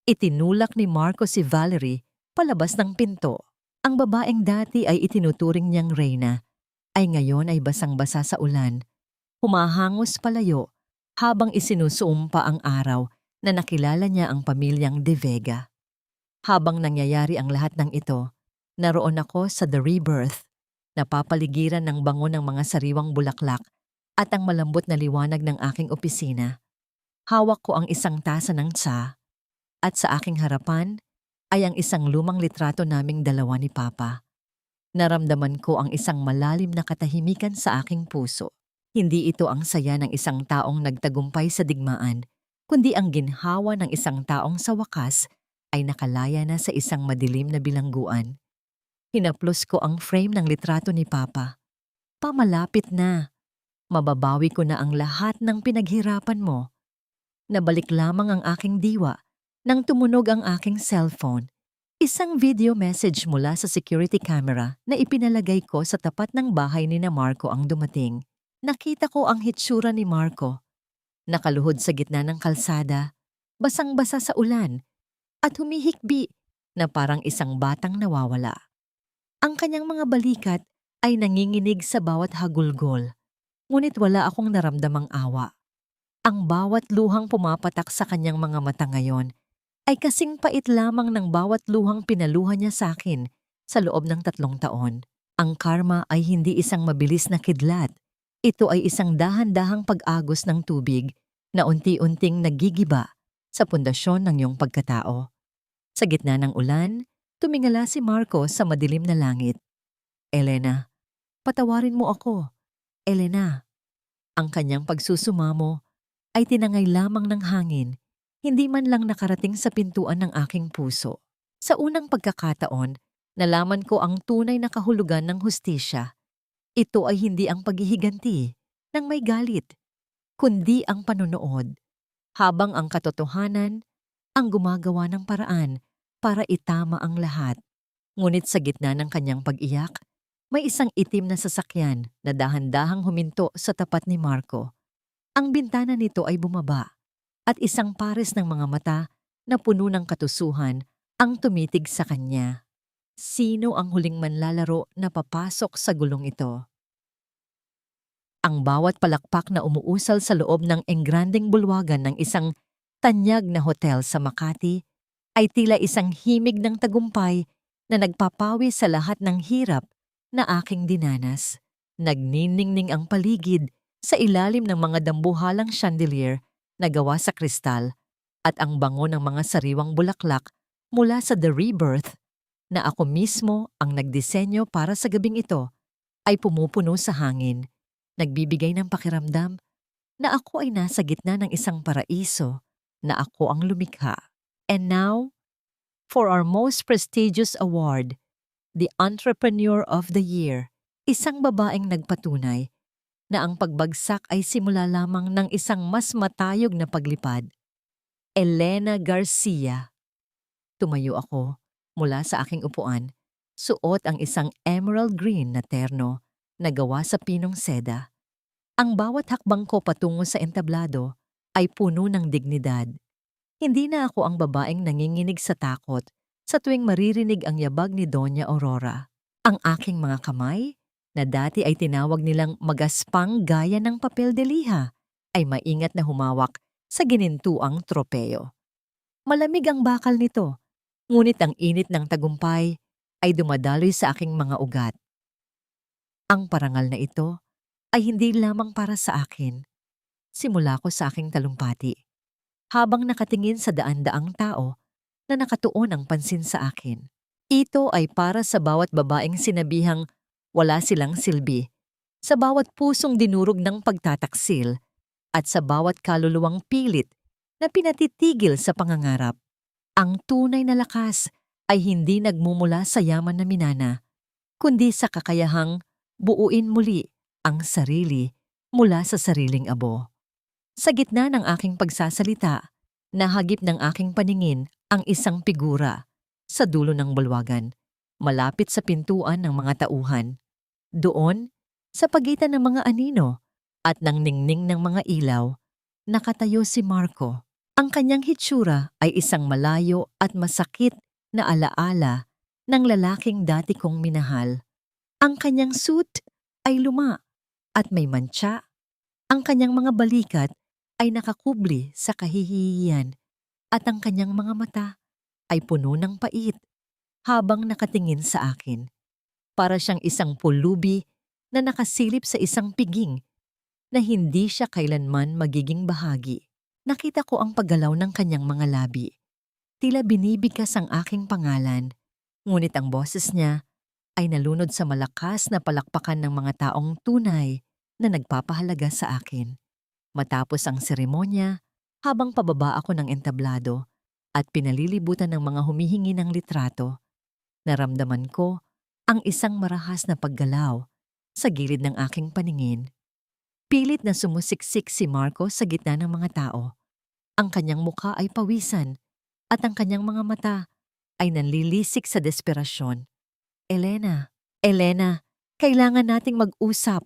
itinulak ni Marco si Valerie palabas ng pinto. Ang babaeng dati ay itinuturing niyang reyna ay ngayon ay basang-basa sa ulan, humahangos palayo habang isinusuumpa ang araw na nakilala niya ang pamilyang De Vega. Habang nangyayari ang lahat ng ito, naroon ako sa The Rebirth, napapaligiran ng bango ng mga sariwang bulaklak at ang malambot na liwanag ng aking opisina. Hawak ko ang isang tasa ng tsa at sa aking harapan ay ang isang lumang litrato naming dalawa ni Papa. Naramdaman ko ang isang malalim na katahimikan sa aking puso. Hindi ito ang saya ng isang taong nagtagumpay sa digmaan, kundi ang ginhawa ng isang taong sa wakas ay nakalaya na sa isang madilim na bilangguan. Hinaplos ko ang frame ng litrato ni Papa. Pamalapit na. Mababawi ko na ang lahat ng pinaghirapan mo. Nabalik lamang ang aking diwa nang tumunog ang aking cellphone. Isang video message mula sa security camera na ipinalagay ko sa tapat ng bahay ni na Marco ang dumating. Nakita ko ang hitsura ni Marco. Nakaluhod sa gitna ng kalsada, basang-basa sa ulan, at humihikbi na parang isang batang nawawala. Ang kanyang mga balikat ay nanginginig sa bawat hagulgol, ngunit wala akong naramdamang awa. Ang bawat luhang pumapatak sa kanyang mga mata ngayon ay kasing pait lamang ng bawat luhang pinaluha niya sa akin sa loob ng 3 taon. Ang karma ay hindi isang mabilis na kidlat. Ito ay isang dahan-dahang pag-agos ng tubig na unti-unting nagigiba sa pundasyon ng iyong pagkatao. Sa gitna ng ulan, tumingala si Marco sa madilim na langit. Elena, patawarin mo ako. Elena. Ang kanyang pagsusumamo ay tinangay lamang ng hangin, hindi man lang nakarating sa pintuan ng aking puso. Sa unang pagkakataon, nalaman ko ang tunay na kahulugan ng hustisya. Ito ay hindi ang paghihiganti ng may galit, kundi ang panunood, habang ang katotohanan ang gumagawa ng paraan para itama ang lahat. Ngunit sa gitna ng kanyang pag-iyak, may isang itim na sasakyan na dahan-dahang huminto sa tapat ni Marco. Ang bintana nito ay bumaba at isang pares ng mga mata na puno ng katusuhan ang tumitig sa kanya. Sino ang huling manlalaro na papasok sa gulong ito? Ang bawat palakpak na umuusal sa loob ng engrandeng bulwagan ng isang tanyag na hotel sa Makati ay tila isang himig ng tagumpay na nagpapawi sa lahat ng hirap na aking dinanas. Nagniningning ang paligid sa ilalim ng mga dambuhalang chandelier na gawa sa kristal at ang bango ng mga sariwang bulaklak mula sa The Rebirth na ako mismo ang nagdisenyo para sa gabing ito ay pumupuno sa hangin, nagbibigay ng pakiramdam na ako ay nasa gitna ng isang paraiso na ako ang lumikha. And now, for our most prestigious award, the Entrepreneur of the Year, isang babaeng nagpatunay na ang pagbagsak ay simula lamang ng isang mas matayog na paglipad. Elena Garcia. Tumayo ako mula sa aking upuan, suot ang isang emerald green na terno na gawa sa pinong seda. Ang bawat hakbang ko patungo sa entablado ay puno ng dignidad. Hindi na ako ang babaeng nanginginig sa takot sa tuwing maririnig ang yabag ni Doña Aurora. Ang aking mga kamay, na dati ay tinawag nilang magaspang gaya ng papel de liha, ay maingat na humawak sa ginintuang tropeo. Malamig ang bakal nito, ngunit ang init ng tagumpay ay dumadaloy sa aking mga ugat. Ang parangal na ito ay hindi lamang para sa akin. Simula ko sa aking talumpati, habang nakatingin sa daan-daang tao na nakatuon ang pansin sa akin. Ito ay para sa bawat babaeng sinabihang wala silang silbi, sa bawat pusong dinurog ng pagtataksil, at sa bawat kaluluwang pilit na pinatitigil sa pangangarap. Ang tunay na lakas ay hindi nagmumula sa yaman na minana, kundi sa kakayahang buuin muli ang sarili mula sa sariling abo. Sa gitna ng aking pagsasalita, nahagip ng aking paningin ang isang figura sa dulo ng bulwagan, malapit sa pintuan ng mga tauhan. Doon, sa pagitan ng mga anino at ng ningning ng mga ilaw, nakatayo si Marco. Ang kanyang hitsura ay isang malayo at masakit na alaala ng lalaking dati kong minahal. Ang kanyang suit ay luma at may mantsa. Ang kanyang mga balikat ay nakakubli sa kahihiyan at ang kanyang mga mata ay puno ng pait habang nakatingin sa akin. Para siyang isang pulubi na nakasilip sa isang piging na hindi siya kailanman magiging bahagi. Nakita ko ang paggalaw ng kanyang mga labi. Tila binibigkas ang aking pangalan, ngunit ang boses niya ay nalunod sa malakas na palakpakan ng mga taong tunay na nagpapahalaga sa akin. Matapos ang seremonya, habang pababa ako ng entablado at pinalilibutan ng mga humihingi ng litrato, naramdaman ko ang isang marahas na paggalaw sa gilid ng aking paningin. Pilit na sumusiksik si Marco sa gitna ng mga tao. Ang kanyang mukha ay pawisan at ang kanyang mga mata ay nanlilisik sa desperasyon. Elena, kailangan nating mag-usap."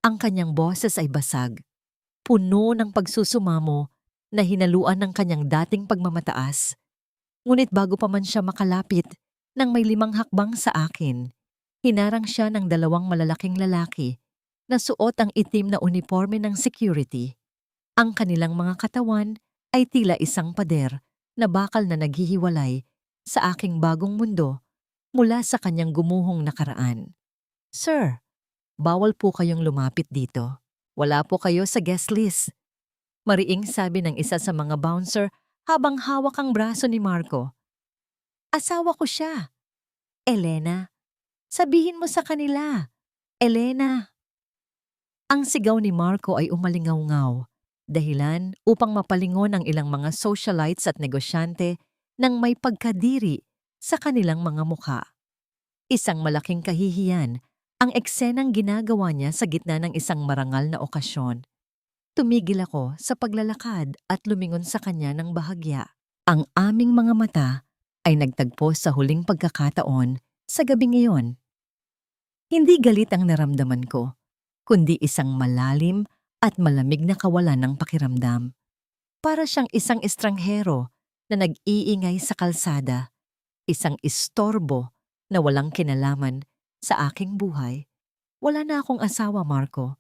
Ang kanyang boses ay basag, puno ng pagsusumamo na hinaluan ng kanyang dating pagmamataas. Ngunit bago pa man siya makalapit nang may 5 hakbang sa akin, hinarang siya ng 2 malalaking lalaki na suot ang itim na uniforme ng security. Ang kanilang mga katawan ay tila isang pader na bakal na naghihiwalay sa aking bagong mundo mula sa kanyang gumuhong nakaraan. "Sir, bawal po kayong lumapit dito. Wala po kayo sa guest list," mariing sabi ng isa sa mga bouncer habang hawak ang braso ni Marco. "Asawa ko siya." "Elena, sabihin mo sa kanila. Elena." Ang sigaw ni Marco ay umalingaw-ngaw, dahilan upang mapalingon ang ilang mga socialites at negosyante nang may pagkadiri sa kanilang mga mukha. Isang malaking kahihiyan ang eksenang ginagawa niya sa gitna ng isang marangal na okasyon. Tumigil ako sa paglalakad at lumingon sa kanya ng bahagya. Ang aming mga mata ay nagtagpo sa huling pagkakataon sa gabing iyon. Hindi galit ang naramdaman ko, kundi isang malalim at malamig na kawalan ng pakiramdam. Para siyang isang estranghero na nag-iingay sa kalsada, isang istorbo na walang kinalaman sa aking buhay. Wala na akong asawa, Marco.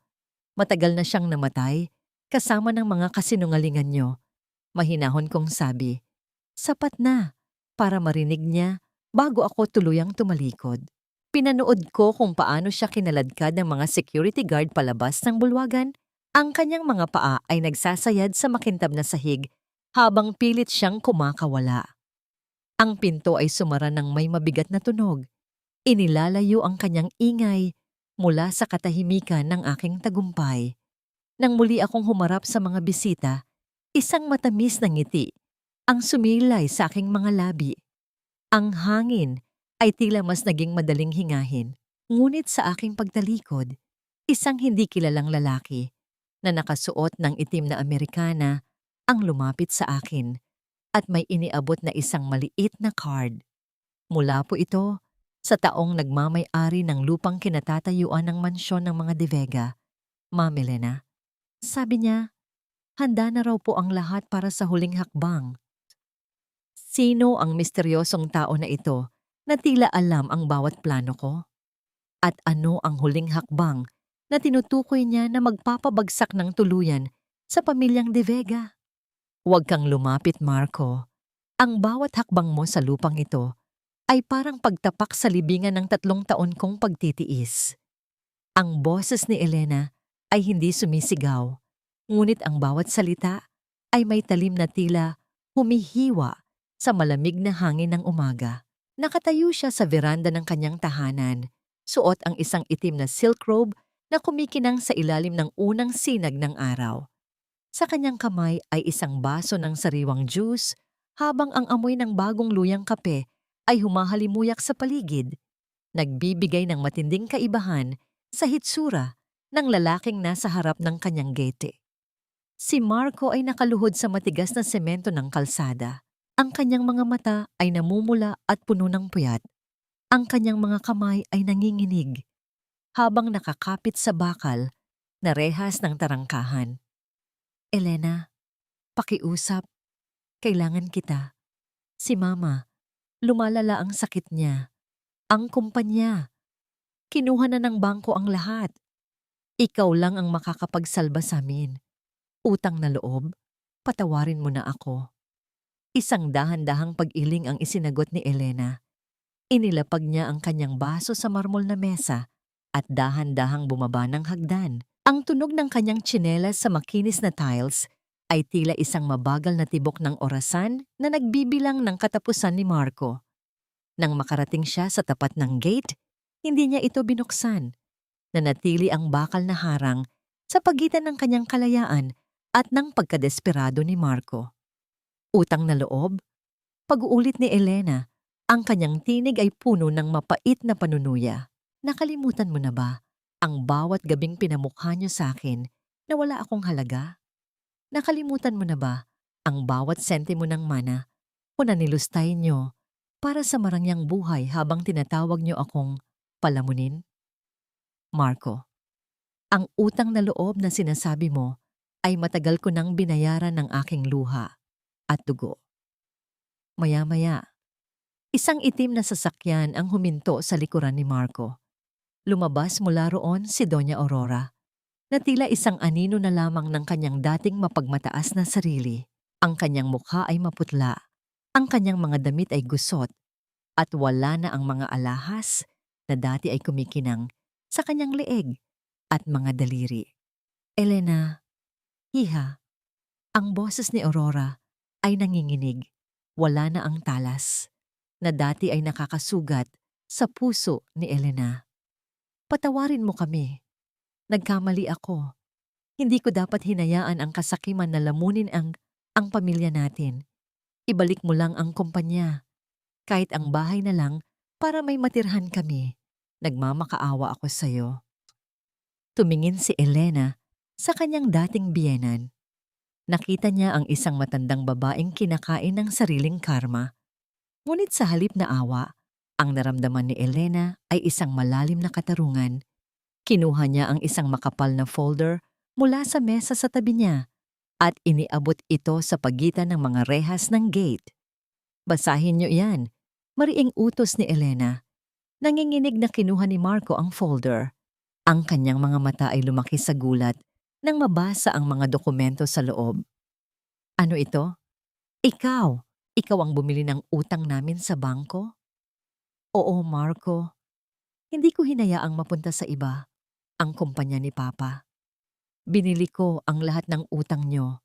Matagal na siyang namatay kasama ng mga kasinungalingan niyo. Mahinahon kong sabi. Sapat na para marinig niya bago ako tuluyang tumalikod. Pinanood ko kung paano siya kinaladkad ng mga security guard palabas ng bulwagan. Ang kanyang mga paa ay nagsasayad sa makintab na sahig habang pilit siyang kumakawala. Ang pinto ay sumara ng may mabigat na tunog. Inilalayo ang kanyang ingay mula sa katahimikan ng aking tagumpay. Nang muli akong humarap sa mga bisita, isang matamis na ngiti ang sumilay sa aking mga labi. Ang hangin ay tila mas naging madaling hingahin. Ngunit sa aking pagtalikod, isang hindi kilalang lalaki na nakasuot ng itim na Amerikana ang lumapit sa akin at may iniabot na isang maliit na card. Mula po ito sa taong nagmamay-ari ng lupang kinatatayuan ng mansyon ng mga De Vega, Ma'am Elena. Sabi niya, handa na raw po ang lahat para sa huling hakbang. Sino ang misteryosong tao na ito na tila alam ang bawat plano ko? At ano ang huling hakbang na tinutukoy niya na magpapabagsak ng tuluyan sa pamilyang De Vega? Huwag kang lumapit, Marco. Ang bawat hakbang mo sa lupang ito ay parang pagtapak sa libingan ng 3 taon kong pagtitiis. Ang boses ni Elena ay hindi sumisigaw, ngunit ang bawat salita ay may talim na tila humihiwa sa malamig na hangin ng umaga. Nakatayo siya sa veranda ng kanyang tahanan, suot ang isang itim na silk robe na kumikinang sa ilalim ng unang sinag ng araw. Sa kanyang kamay ay isang baso ng sariwang juice habang ang amoy ng bagong luyang kape ay humahalimuyak sa paligid, nagbibigay ng matinding kaibahan sa hitsura ng lalaking nasa harap ng kanyang gete. Si Marco ay nakaluhod sa matigas na semento ng kalsada. Ang kanyang mga mata ay namumula at puno ng puyat. Ang kanyang mga kamay ay nanginginig habang nakakapit sa bakal na rehas ng tarangkahan. Elena, pakiusap. Kailangan kita. Si Mama, lumalala ang sakit niya. Ang kumpanya. Kinuha na ng bangko ang lahat. Ikaw lang ang makakapagsalba sa amin. Utang na loob, patawarin mo na ako. Isang dahan-dahang pag-iling ang isinagot ni Elena. Inilapag niya ang kanyang baso sa marmol na mesa at dahan-dahang bumaba ng hagdan. Ang tunog ng kanyang tsinelas sa makinis na tiles ay tila isang mabagal na tibok ng orasan na nagbibilang ng katapusan ni Marco. Nang makarating siya sa tapat ng gate, hindi niya ito binuksan. Nanatili ang bakal na harang sa pagitan ng kanyang kalayaan at ng pagkadesperado ni Marco. Utang na loob, pag-uulit ni Elena, ang kanyang tinig ay puno ng mapait na panunuya. Nakalimutan mo na ba ang bawat gabing pinamukha niyo sa akin na wala akong halaga? Nakalimutan mo na ba ang bawat sentimo ng mana o nanilustay niyo para sa marangyang buhay habang tinatawag niyo akong palamunin? Marco, ang utang na loob na sinasabi mo ay matagal ko nang binayaran ng aking luha at dugo. Maya-maya, isang itim na sasakyan ang huminto sa likuran ni Marco. Lumabas mula roon si Doña Aurora, na tila isang anino na lamang ng kanyang dating mapagmataas na sarili. Ang kanyang mukha ay maputla, ang kanyang mga damit ay gusot, at wala na ang mga alahas na dati ay kumikinang sa kanyang leeg at mga daliri. Elena, hiha, ang boses ni Aurora ay nanginginig. Wala na ang talas na dati ay nakakasugat sa puso ni Elena. Patawarin mo kami. Nagkamali ako. Hindi ko dapat hinayaan ang kasakiman na lamunin ang pamilya natin. Ibalik mo lang ang kumpanya. Kahit ang bahay na lang para may matirhan kami. Nagmamakaawa ako sa'yo. Tumingin si Elena sa kanyang dating biyenan. Nakita niya ang isang matandang babaeng kinakain ng sariling karma. Ngunit sa halip na awa, ang naramdaman ni Elena ay isang malalim na katarungan. Kinuha niya ang isang makapal na folder mula sa mesa sa tabi niya at iniabot ito sa pagitan ng mga rehas ng gate. Basahin niyo iyan, mariing utos ni Elena. Nanginginig na kinuha ni Marco ang folder. Ang kanyang mga mata ay lumaki sa gulat nang mabasa ang mga dokumento sa loob. Ano ito? Ikaw! Ikaw ang bumili ng utang namin sa bangko? Oo, Marco. Hindi ko hinayaang mapunta sa iba ang kumpanya ni Papa. Binili ko ang lahat ng utang nyo,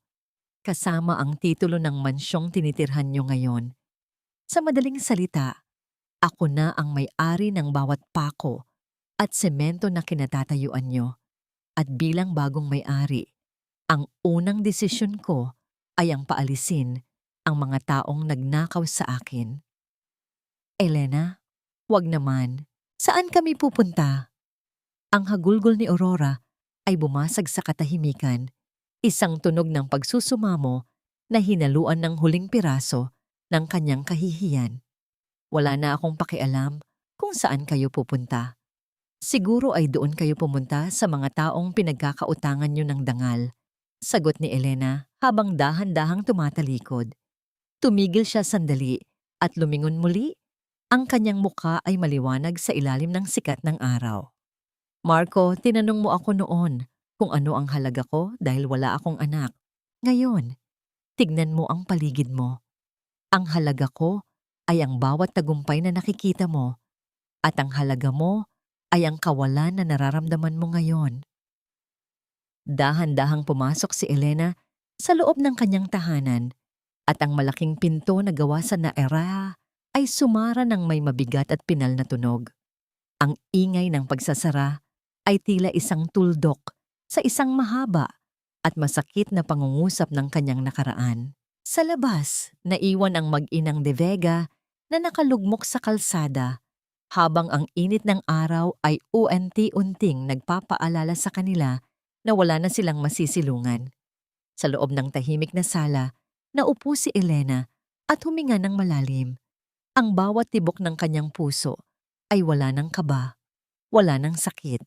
kasama ang titulo ng mansyong tinitirhan nyo ngayon. Sa madaling salita, ako na ang may-ari ng bawat pako at semento na kinatatayuan nyo. At bilang bagong may-ari, ang unang desisyon ko ay ang paalisin ang mga taong nagnakaw sa akin. Elena, wag naman. Saan kami pupunta? Ang hagulgol ni Aurora ay bumasag sa katahimikan, isang tunog ng pagsusumamo na hinaluan ng huling piraso ng kanyang kahihiyan. Wala na akong pakialam kung saan kayo pupunta. Siguro ay doon kayo pumunta sa mga taong pinagkakautangan nyo ng dangal, sagot ni Elena habang dahan-dahang tumatalikod. Tumigil siya sandali at lumingon muli. Ang kanyang mukha ay maliwanag sa ilalim ng sikat ng araw. Marco, tinanong mo ako noon kung ano ang halaga ko dahil wala akong anak. Ngayon, tignan mo ang paligid mo. Ang halaga ko ay ang bawat tagumpay na nakikita mo at ang halaga mo ay ang kawalan na nararamdaman mo ngayon. Dahan-dahang pumasok si Elena sa loob ng kanyang tahanan at ang malaking pinto na gawa sa naera ay sumara ng may mabigat at pinal na tunog. Ang ingay ng pagsasara ay tila isang tuldok sa isang mahaba at masakit na pangungusap ng kanyang nakaraan. Sa labas, naiwan ang mag-inang De Vega na nakalugmok sa kalsada habang ang init ng araw ay unti-unting nagpapaalala sa kanila na wala na silang masisilungan. Sa loob ng tahimik na sala, naupo si Elena at huminga ng malalim. Ang bawat tibok ng kanyang puso ay wala ng kaba, wala ng sakit.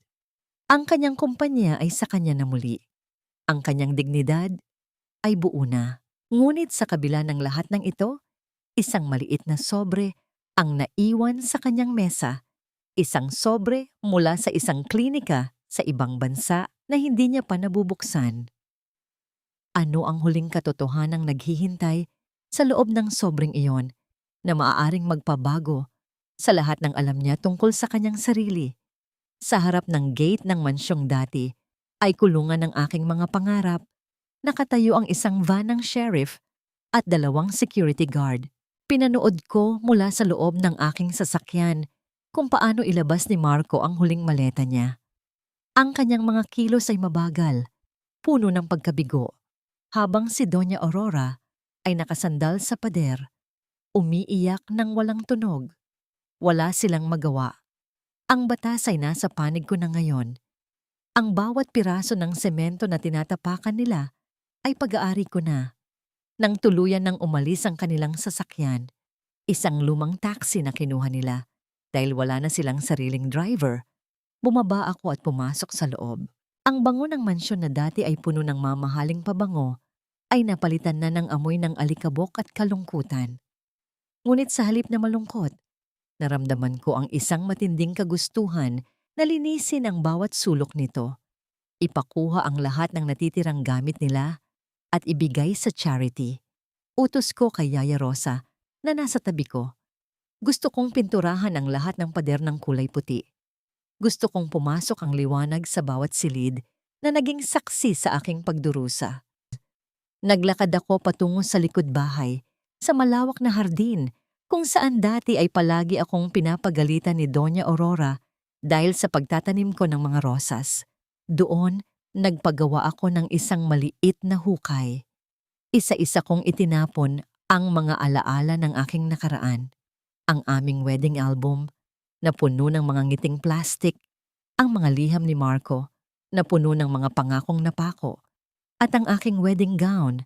Ang kanyang kumpanya ay sa kanya na muli. Ang kanyang dignidad ay buo na. Ngunit sa kabila ng lahat ng ito, isang maliit na sobre ang naiwan sa kanyang mesa. Isang sobre mula sa isang klinika sa ibang bansa na hindi niya pa nabubuksan. Ano ang huling katotohanang naghihintay sa loob ng sobreng iyon na maaaring magpabago sa lahat ng alam niya tungkol sa kanyang sarili? Sa harap ng gate ng mansyong dati ay kulungan ng aking mga pangarap. Nakatayo ang isang van ng sheriff at 2 security guard. Pinanood ko mula sa loob ng aking sasakyan kung paano ilabas ni Marco ang huling maleta niya. Ang kanyang mga kilos ay mabagal, puno ng pagkabigo, habang si Doña Aurora ay nakasandal sa pader, umiiyak ng walang tunog. Wala silang magawa. Ang batas ay nasa panig ko na ngayon. Ang bawat piraso ng semento na tinatapakan nila ay pag-aari ko na. Nang tuluyan ng umalis ang kanilang sasakyan, isang lumang taxi na kinuha nila dahil wala na silang sariling driver, bumaba ako at pumasok sa loob. Ang bango ng mansyon na dati ay puno ng mamahaling pabango ay napalitan na ng amoy ng alikabok at kalungkutan. Ngunit sa halip na malungkot, naramdaman ko ang isang matinding kagustuhan na linisin ang bawat sulok nito. Ipakuha ang lahat ng natitirang gamit nila at ibigay sa charity. Utos ko kay Yaya Rosa na nasa tabi ko. Gusto kong pinturahan ang lahat ng pader ng kulay puti. Gusto kong pumasok ang liwanag sa bawat silid na naging saksi sa aking pagdurusa. Naglakad ako patungo sa likod bahay, sa malawak na hardin kung saan dati ay palagi akong pinapagalitan ni Doña Aurora dahil sa pagtatanim ko ng mga rosas. Doon, nagpagawa ako ng isang maliit na hukay. Isa-isa kong itinapon ang mga alaala ng aking nakaraan. Ang aming wedding album na puno ng mga ngiting plastik, ang mga liham ni Marco na puno ng mga pangakong napako, at ang aking wedding gown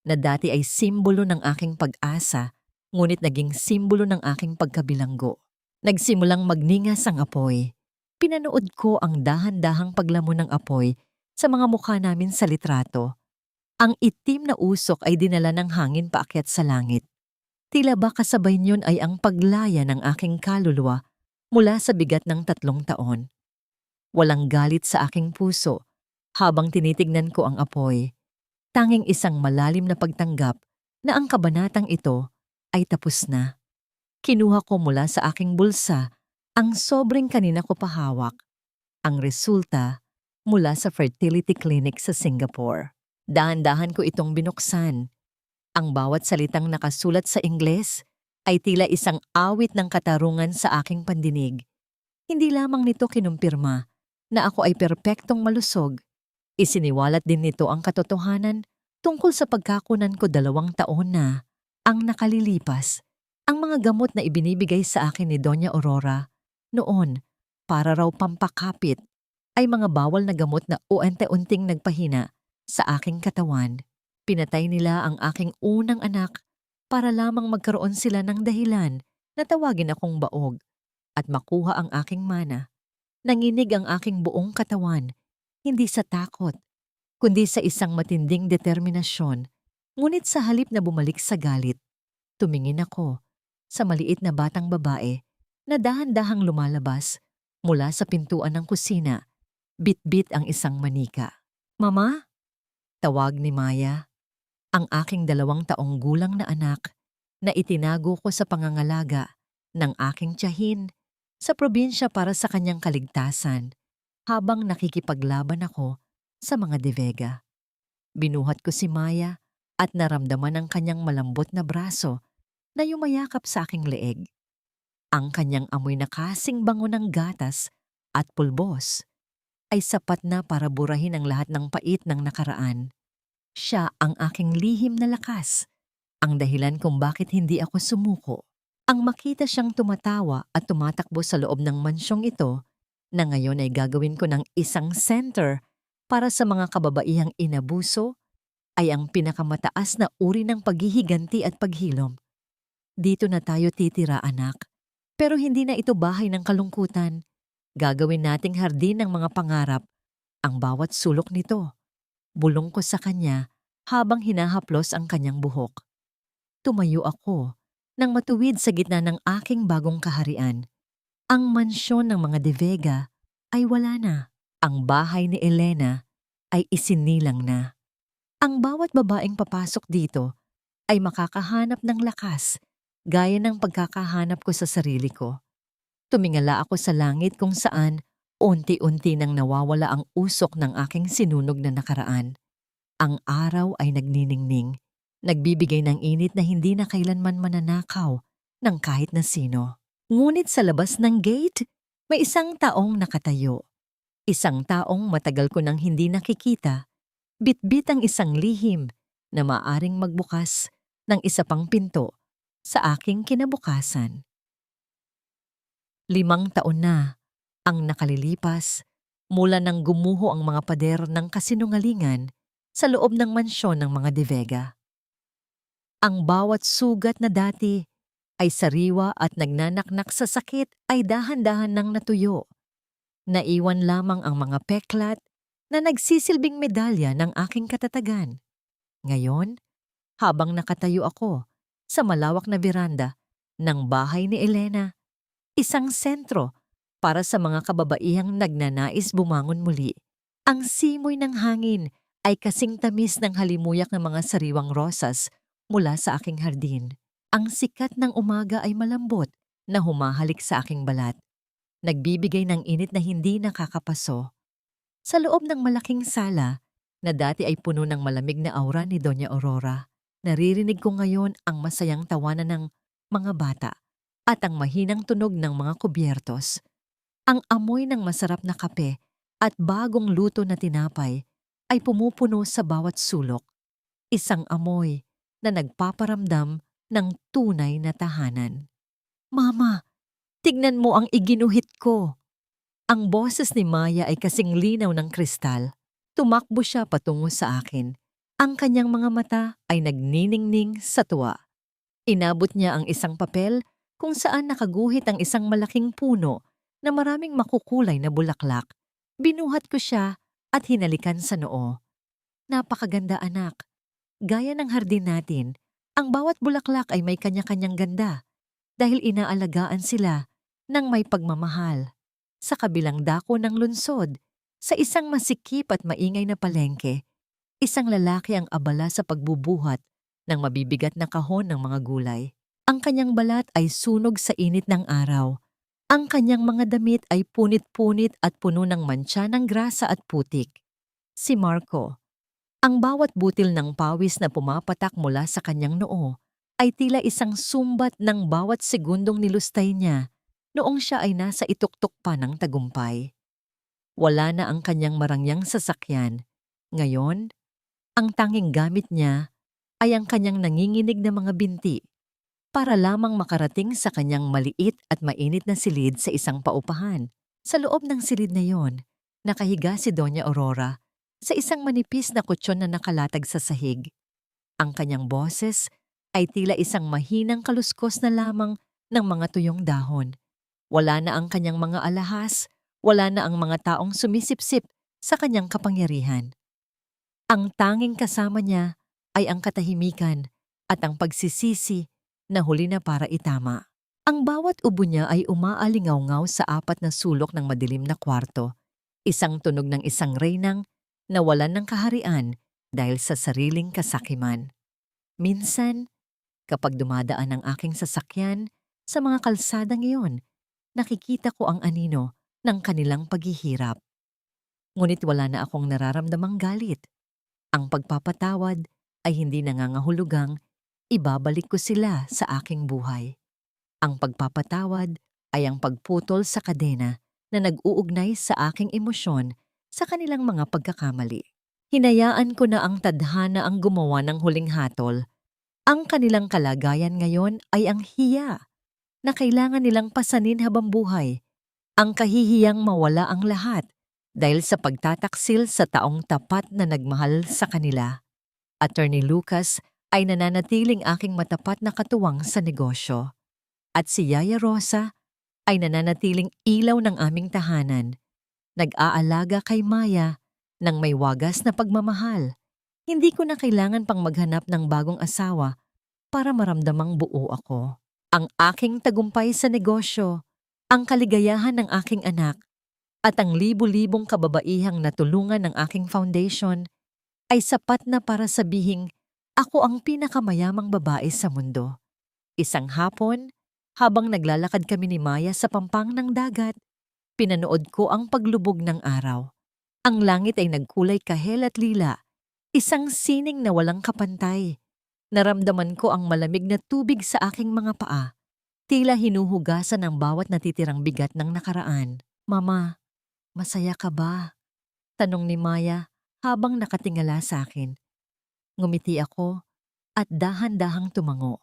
na dati ay simbolo ng aking pag-asa ngunit naging simbolo ng aking pagkabilanggo. Nagsimulang magningas ang apoy. Pinanood ko ang dahan-dahang paglamon ng apoy sa mga mukha namin sa litrato. Ang itim na usok ay dinala ng hangin paakyat sa langit. Tila ba kasabay niyon ay ang paglaya ng aking kaluluwa mula sa bigat ng 3 taon. Walang galit sa aking puso habang tinitignan ko ang apoy. Tanging isang malalim na pagtanggap na ang kabanatang ito ay tapos na. Kinuha ko mula sa aking bulsa ang sobrang kanina ko pahawak. Ang resulta mula sa fertility clinic sa Singapore. Dahan-dahan ko itong binuksan. Ang bawat salitang nakasulat sa Ingles ay tila isang awit ng katarungan sa aking pandinig. Hindi lamang nito kinumpirma na ako ay perpektong malusog. Isiniwalat din nito ang katotohanan tungkol sa pagkakunan ko 2 taon na ang nakalilipas. Ang mga gamot na ibinibigay sa akin ni Doña Aurora noon para raw pampakapit ay mga bawal na gamot na unti-unting nagpahina sa aking katawan. Pinatay nila ang aking unang anak para lamang magkaroon sila ng dahilan na tawagin akong baog at makuha ang aking mana. Nanginig ang aking buong katawan, hindi sa takot, kundi sa isang matinding determinasyon. Ngunit sa halip na bumalik sa galit, tumingin ako sa maliit na batang babae na dahan-dahang lumalabas mula sa pintuan ng kusina. Bit-bit ang isang manika. "Mama?" Tawag ni Maya, ang aking 2 taong gulang na anak na itinago ko sa pangangalaga ng aking tiyahin sa probinsya para sa kanyang kaligtasan habang nakikipaglaban ako sa mga De Vega. Binuhat ko si Maya at naramdaman ang kanyang malambot na braso na yumayakap sa aking leeg. Ang kanyang amoy na kasing bango ng gatas at pulbos. ay sapat na para burahin ang lahat ng pait ng nakaraan. Siya ang aking lihim na lakas, ang dahilan kung bakit hindi ako sumuko. Ang makita siyang tumatawa at tumatakbo sa loob ng mansyong ito na ngayon ay gagawin ko ng isang center para sa mga kababaihang inabuso ay ang pinakamataas na uri ng paghihiganti at paghilom. Dito na tayo titira, anak. Pero hindi na ito bahay ng kalungkutan. Gagawin nating hardin ng mga pangarap ang bawat sulok nito. Bulong ko sa kanya habang hinahaplos ang kanyang buhok. Tumayo ako nang matuwid sa gitna ng aking bagong kaharian. Ang mansyon ng mga De Vega ay wala na. Ang bahay ni Elena ay isinilang na. Ang bawat babaeng papasok dito ay makakahanap ng lakas gaya ng pagkakahanap ko sa sarili ko. Tumingala ako sa langit kung saan unti-unti nang nawawala ang usok ng aking sinunog na nakaraan. Ang araw ay nagniningning, nagbibigay ng init na hindi na kailanman mananakaw ng kahit na sino. Ngunit sa labas ng gate, may isang taong nakatayo. Isang taong matagal ko nang hindi nakikita. Bitbit ang isang lihim na maaring magbukas ng isa pang pinto sa aking kinabukasan. 5 taon na ang nakalilipas mula nang gumuho ang mga pader ng kasinungalingan sa loob ng mansyon ng mga De Vega. Ang bawat sugat na dati ay sariwa at nagnanaknak sa sakit ay dahan-dahan nang natuyo. Naiwan lamang ang mga peklat na nagsisilbing medalya ng aking katatagan. Ngayon, habang nakatayo ako sa malawak na veranda ng bahay ni Elena, isang sentro para sa mga kababaihang nagnanais bumangon muli. Ang simoy ng hangin ay kasing tamis ng halimuyak ng mga sariwang rosas mula sa aking hardin. Ang sikat ng umaga ay malambot na humahalik sa aking balat. Nagbibigay ng init na hindi nakakapaso. Sa loob ng malaking sala na dati ay puno ng malamig na aura ni Doña Aurora, naririnig ko ngayon ang masayang tawanan ng mga bata at ang mahinang tunog ng mga kubyertos. Ang amoy ng masarap na kape at bagong luto na tinapay ay pumupuno sa bawat sulok. Isang amoy na nagpaparamdam ng tunay na tahanan. Mama, tignan mo ang iginuhit ko. Ang boses ni Maya ay kasing linaw ng kristal. Tumakbo siya patungo sa akin. Ang kanyang mga mata ay nagniningning sa tuwa. Inabot niya ang isang papel kung saan nakaguhit ang isang malaking puno na maraming makukulay na bulaklak. Binuhat ko siya at hinalikan sa noo. Napakaganda, anak. Gaya ng hardin natin, ang bawat bulaklak ay may kanya-kanyang ganda dahil inaalagaan sila ng may pagmamahal. Sa kabilang dako ng lungsod, sa isang masikip at maingay na palengke, isang lalaki ang abala sa pagbubuhat ng mabibigat na kahon ng mga gulay. Ang kanyang balat ay sunog sa init ng araw. Ang kanyang mga damit ay punit-punit at puno ng mantsa ng grasa at putik. Si Marco. Ang bawat butil ng pawis na pumapatak mula sa kanyang noo ay tila isang sumbat ng bawat segundong nilustay niya noong siya ay nasa ituktok pa ng tagumpay. Wala na ang kanyang marangyang sasakyan. Ngayon, ang tanging gamit niya ay ang kanyang nanginginig na mga binti para lamang makarating sa kanyang maliit at mainit na silid sa isang paupahan. Sa loob ng silid na yon, nakahiga si Doña Aurora sa isang manipis na kutsyon na nakalatag sa sahig. Ang kanyang boses ay tila isang mahinang kaluskos na lamang ng mga tuyong dahon. Wala na ang kanyang mga alahas, wala na ang mga taong sumisipsip sa kanyang kapangyarihan. Ang tanging kasama niya ay ang katahimikan at ang pagsisisi na huli na para itama. Ang bawat ubo niya ay umaalingaw-ngaw sa 4 na sulok ng madilim na kwarto, isang tunog ng isang reynang nawalan ng kaharian dahil sa sariling kasakiman. Minsan, kapag dumadaan ang aking sasakyan sa mga kalsada ngayon, nakikita ko ang anino ng kanilang paghihirap. Ngunit wala na akong nararamdamang galit. Ang pagpapatawad ay hindi nangangahulugang ibabalik ko sila sa aking buhay. Ang pagpapatawad ay ang pagputol sa kadena na nag-uugnay sa aking emosyon sa kanilang mga pagkakamali. Hinayaan ko na ang tadhana ang gumawa ng huling hatol. Ang kanilang kalagayan ngayon ay ang hiya na kailangan nilang pasanin habang buhay. Ang kahihiyang mawala ang lahat dahil sa pagtataksil sa taong tapat na nagmahal sa kanila. Attorney Lucas ay nananatiling aking matapat na katuwang sa negosyo. At si Yaya Rosa ay nananatiling ilaw ng aming tahanan. Nag-aalaga kay Maya ng may wagas na pagmamahal. Hindi ko na kailangan pang maghanap ng bagong asawa para maramdamang buo ako. Ang aking tagumpay sa negosyo, ang kaligayahan ng aking anak, at ang libu-libong kababaihang natulungan ng aking foundation ay sapat na para sabihing ako ang pinakamayamang babae sa mundo. Isang hapon, habang naglalakad kami ni Maya sa pampang ng dagat, pinanood ko ang paglubog ng araw. Ang langit ay nagkulay kahel at lila, isang sining na walang kapantay. Naramdaman ko ang malamig na tubig sa aking mga paa, tila hinuhugasan ang bawat natitirang bigat ng nakaraan. Mama, masaya ka ba? Tanong ni Maya habang nakatingala sa akin. Ngumiti ako at dahan-dahang tumango.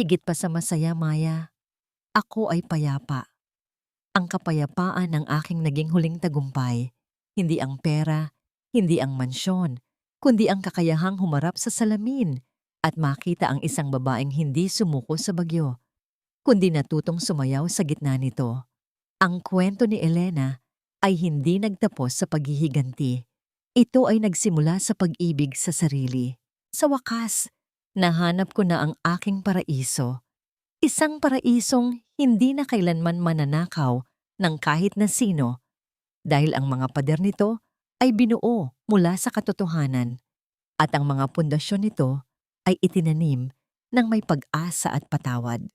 Higit pa sa masaya, Maya, ako ay payapa. Ang kapayapaan ng aking naging huling tagumpay, hindi ang pera, hindi ang mansyon, kundi ang kakayahang humarap sa salamin at makita ang isang babaeng hindi sumuko sa bagyo, kundi natutong sumayaw sa gitna nito. Ang kwento ni Elena ay hindi nagtapos sa paghihiganti. Ito ay nagsimula sa pag-ibig sa sarili. Sa wakas, nahanap ko na ang aking paraiso. Isang paraisong hindi na kailanman mananakaw ng kahit na sino dahil ang mga pader nito ay binuo mula sa katotohanan at ang mga pundasyon nito ay itinanim ng may pag-asa at patawad.